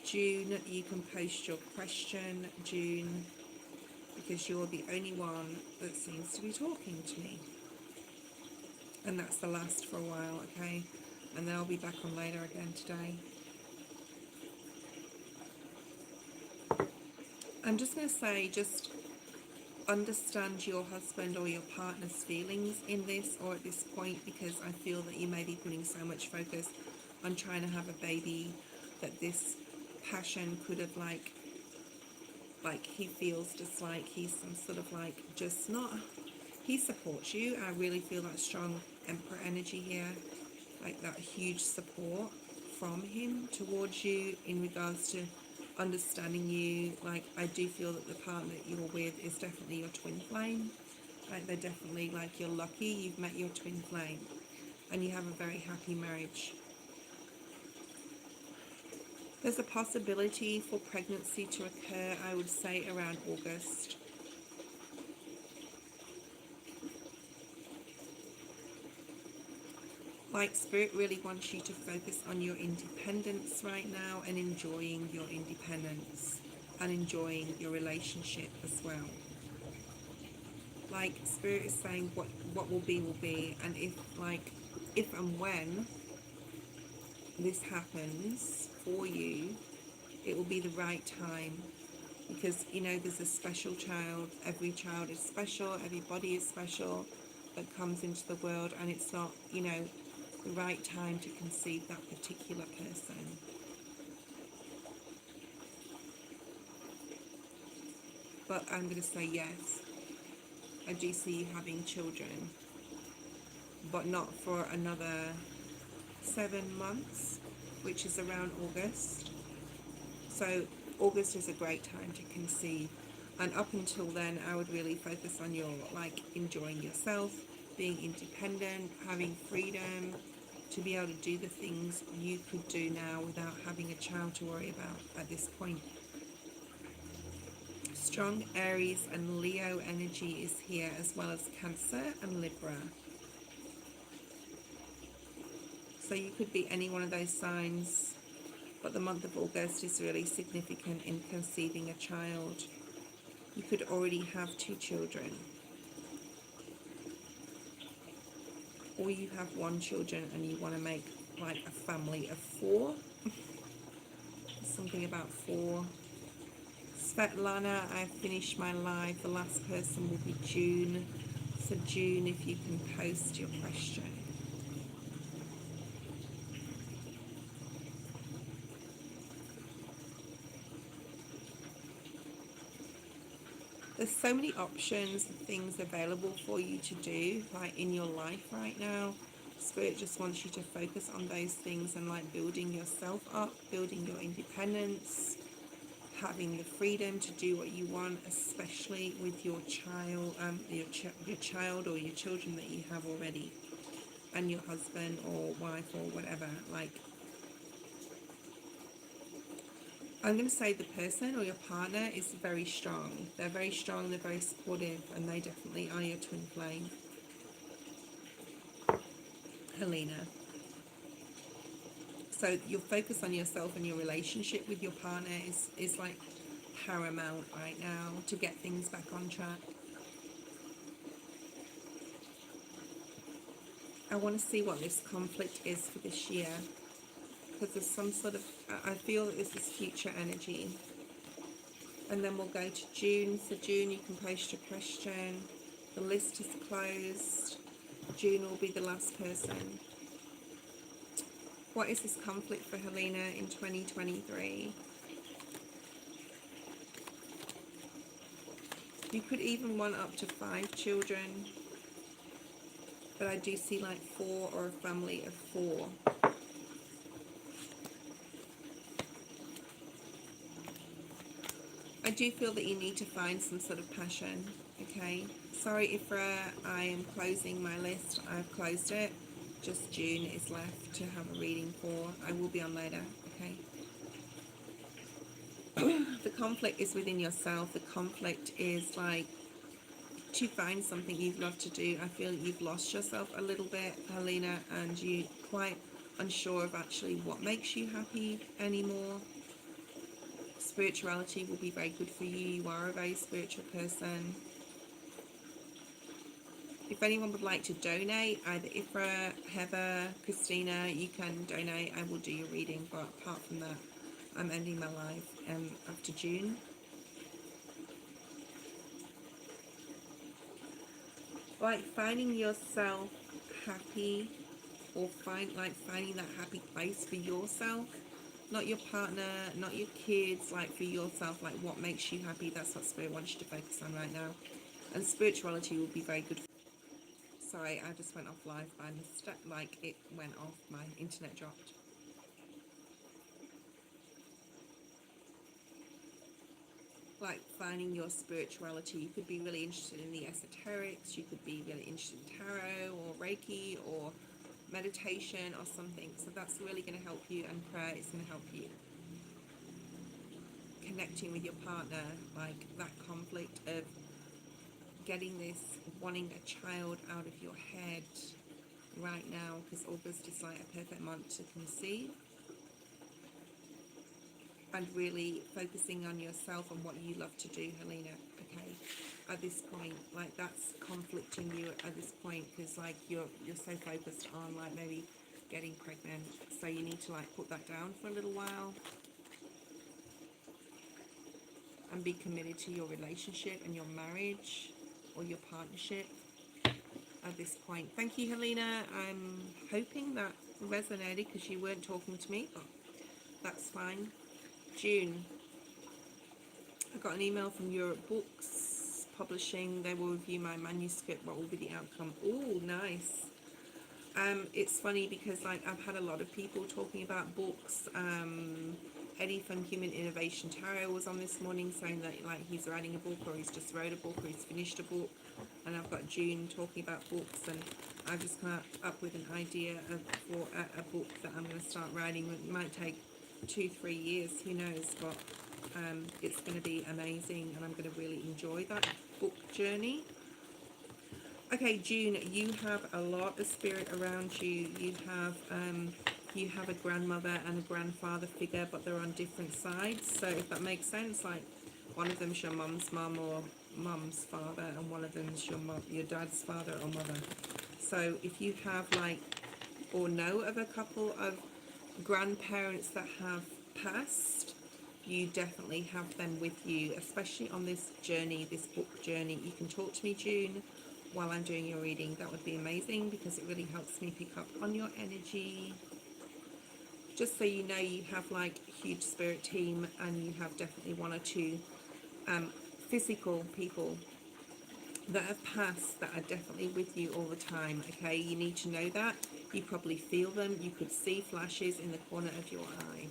June, you can post your question, June, because you're the only one that seems to be talking to me. And that's the last for a while, okay? And then I'll be back on later again today. I'm just going to say, just understand your husband or your partner's feelings in this or at this point, because I feel that you may be putting so much focus on trying to have a baby that this passion could have like he feels just like he's some sort of like just not, he supports you. I really feel that strong Emperor energy here, like that huge support from him towards you in regards to understanding you. Like, I do feel that the partner that you're with is definitely your twin flame. Like, they're definitely like, you're lucky you've met your twin flame and you have a very happy marriage. There's a possibility for pregnancy to occur, I would say, around August. Like, Spirit really wants you to focus on your independence right now and enjoying your independence and enjoying your relationship as well. Like, Spirit is saying what will be, and if and when this happens for you, it will be the right time, because, you know, there's a special child. Every child is special, everybody is special that comes into the world, and it's not, you know, the right time to conceive that particular person. But I'm going to say yes. I do see you having children, but not for another 7 months, which is around August. So August is a great time to conceive. And up until then, I would really focus on your, like, enjoying yourself, being independent, having freedom to be able to do the things you could do now without having a child to worry about at this point. Strong Aries and Leo energy is here, as well as Cancer and Libra. So you could be any one of those signs, but the month of August is really significant in conceiving a child. You could already have 2 children, or you have 1 children and you want to make like a family of 4. Something about 4. Svetlana, I finished my live. The last person will be June. So June, if you can post your question. There's so many options and things available for you to do, like, in your life right now. Spirit just wants you to focus on those things and, like, building yourself up, building your independence, having the freedom to do what you want, especially with your child, your child or your children that you have already, and your husband or wife or whatever. Like, I'm going to say the person or your partner is very strong. They're very strong, they're very supportive, and they definitely are your twin flame. Helena. So your focus on yourself and your relationship with your partner is like paramount right now to get things back on track. I want to see what this conflict is for this year, because there's some sort of, I feel that this is future energy. And then we'll go to June. So June, you can post your question. The list is closed. June will be the last person. What is this conflict for Helena in 2023? You could even want up to 5 children. but I do see like 4 or a family of 4. I do feel that you need to find some sort of passion, okay? Sorry if I am closing my list. I've closed it. Just June is left to have a reading for. I will be on later, okay? The conflict is within yourself. The conflict is like to find something you'd love to do. I feel you've lost yourself a little bit, Helena, and you're quite unsure of actually what makes you happy anymore. Spirituality will be very good for you. You are a very spiritual person. If anyone would like to donate, either Ifra, Heather, Christina, you can donate. I will do your reading, but apart from that, I'm ending my life after June. Like finding yourself happy, or finding that happy place for yourself, not your partner, not your kids, like for yourself, like what makes you happy. That's what Spirit wants you to focus on right now. And spirituality will be very good. Sorry, I just went off live by mistake, like it went off, my internet dropped. Like finding your spirituality, you could be really interested in the esoterics, you could be really interested in tarot or Reiki or meditation or something. So that's really going to help you, and prayer is going to help you. Connecting with your partner, like that conflict of getting this, wanting a child out of your head right now, because August is like a perfect month to conceive. And really focusing on yourself and what you love to do, Helena, okay? At this point, like that's conflicting you at this point, because like you're so focused on like maybe getting pregnant, so you need to like put that down for a little while and be committed to your relationship and your marriage or your partnership at this point. Thank you, Helena. I'm hoping that resonated because you weren't talking to me, but that's fine. June, I got an email from Europe Books Publishing. They will review my manuscript. What will be the outcome? Oh, nice. It's funny because like I've had a lot of people talking about books. Eddie from Human Innovation Tarot was on this morning saying that like he's writing a book, or he's just wrote a book, or he's finished a book. And I've got June talking about books, and I've just come up with an idea for a book that I'm going to start writing. It might take 2-3 years, who knows, but it's going to be amazing, and I'm going to really enjoy that book journey. Okay, June, you have a lot of spirit around you. You have a grandmother and a grandfather figure, but they're on different sides. So if that makes sense, like one of them's your mum's mum or mum's father, and one of them's your dad's father or mother. So if you have like, or know of a couple of grandparents that have passed, you definitely have them with you, especially on this journey, this book journey. You can talk to me, June, while I'm doing your reading. That would be amazing, because it really helps me pick up on your energy. Just so you know, you have like a huge spirit team, and you have definitely 1 or 2 physical people that have passed that are definitely with you all the time, okay? You need to know that. You probably feel them. You could see flashes in the corner of your eye.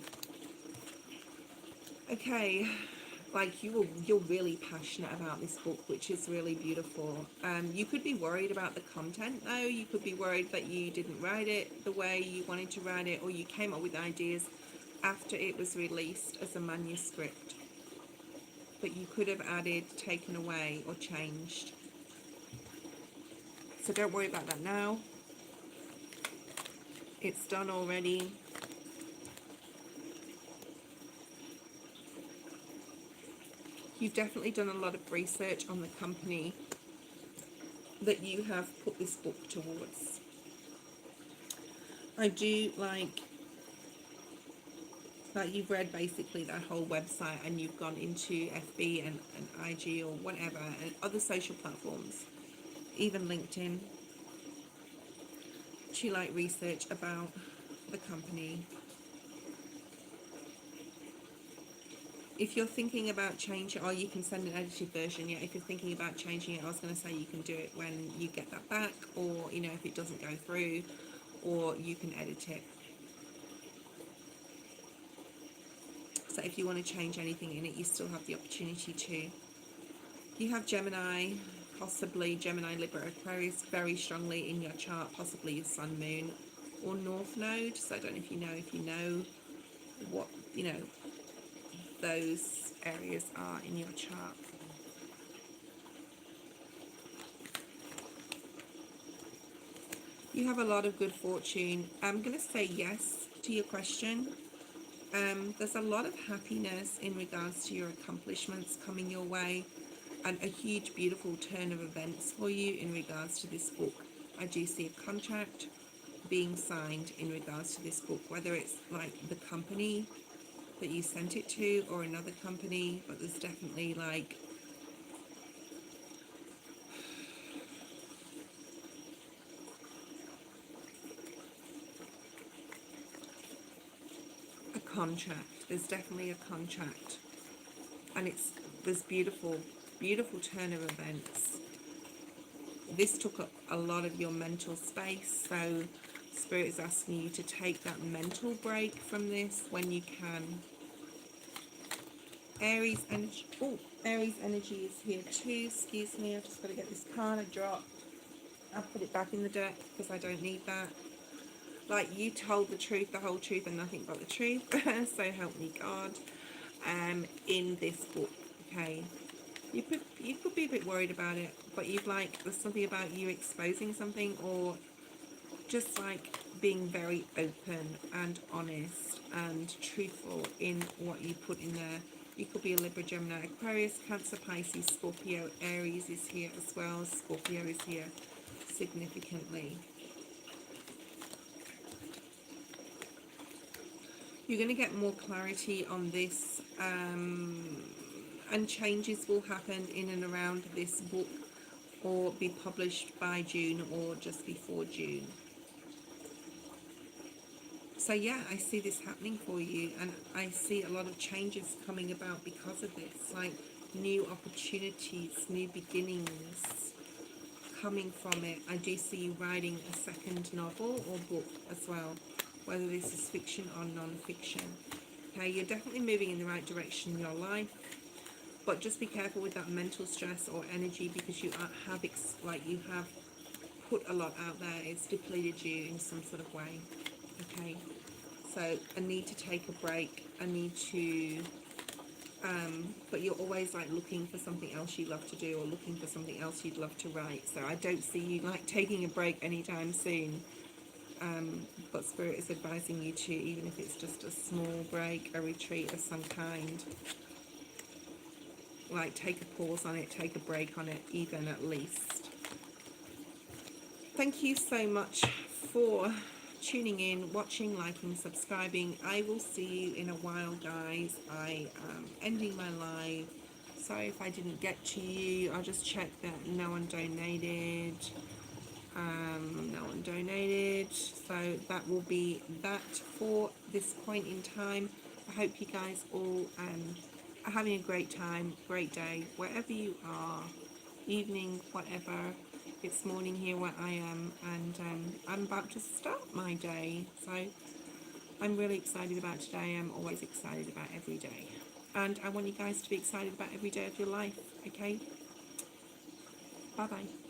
Okay, like you're really passionate about this book, which is really beautiful. You could be worried about the content though. You could be worried that you didn't write it the way you wanted to write it, or you came up with ideas after it was released as a manuscript that you could have added, taken away, or changed. So don't worry about that now. It's done already. You've definitely done a lot of research on the company that you have put this book towards. I do like that you've read basically that whole website, and you've gone into FB and IG or whatever, and other social platforms, even LinkedIn, to like research about the company. If you're thinking about changing, or you can send an edited version, yeah, if you're thinking about changing it, I was going to say you can do it when you get that back, or, you know, if it doesn't go through, or you can edit it. So if you want to change anything in it, you still have the opportunity to. You have Gemini, possibly Gemini, Libra, Aquarius very strongly in your chart, possibly your Sun, Moon, or North Node. So I don't know if you know what, you know, those areas are in your chart. You have a lot of good fortune. I'm going to say yes to your question. There's a lot of happiness in regards to your accomplishments coming your way, and a huge beautiful turn of events for you in regards to this book. I do see a contract being signed in regards to this book, whether it's like the company that you sent it to or another company, but there's definitely like a contract. There's definitely a contract, and it's this beautiful turn of events. This took up a lot of your mental space, so Spirit is asking you to take that mental break from this when you can. Aries energy. Oh, Aries energy is here too. Excuse me, I've just got to get this card. I dropped. I'll put it back in the deck because I don't need that. Like, you told the truth, the whole truth, and nothing but the truth. So help me God. In this book, okay. You could be a bit worried about it, but you've like, there's something about you exposing something, or just like being very open and honest and truthful in what you put in there. You could be a Libra, Gemini, Aquarius, Cancer, Pisces, Scorpio, Aries is here as well. Scorpio is here significantly. You're going to get more clarity on this, and changes will happen in and around this book, or be published by June or just before June. So yeah, I see this happening for you, and I see a lot of changes coming about because of this, like new opportunities, new beginnings coming from it. I do see you writing a second novel or book as well, whether this is fiction or non-fiction. Okay, you're definitely moving in the right direction in your life, but just be careful with that mental stress or energy, because you have put a lot out there. It's depleted you in some sort of way. Okay, so I need to take a break. I need to but you're always like looking for something else you love to do, or looking for something else you'd love to write. So I don't see you like taking a break anytime soon. But Spirit is advising you to, even if it's just a small break, a retreat of some kind, like take a pause on it, take a break on it, even at least. Thank you so much for tuning in, watching, liking, subscribing. I will see you in a while, guys. I am ending my live. Sorry if I didn't get to you. I'll just check that no one donated. No one donated. So that will be that for this point in time. I hope you guys all are having a great time, great day, wherever you are, evening, whatever. It's morning here where I am, and I'm about to start my day, so I'm really excited about today. I'm always excited about every day, and I want you guys to be excited about every day of your life. Okay, bye bye.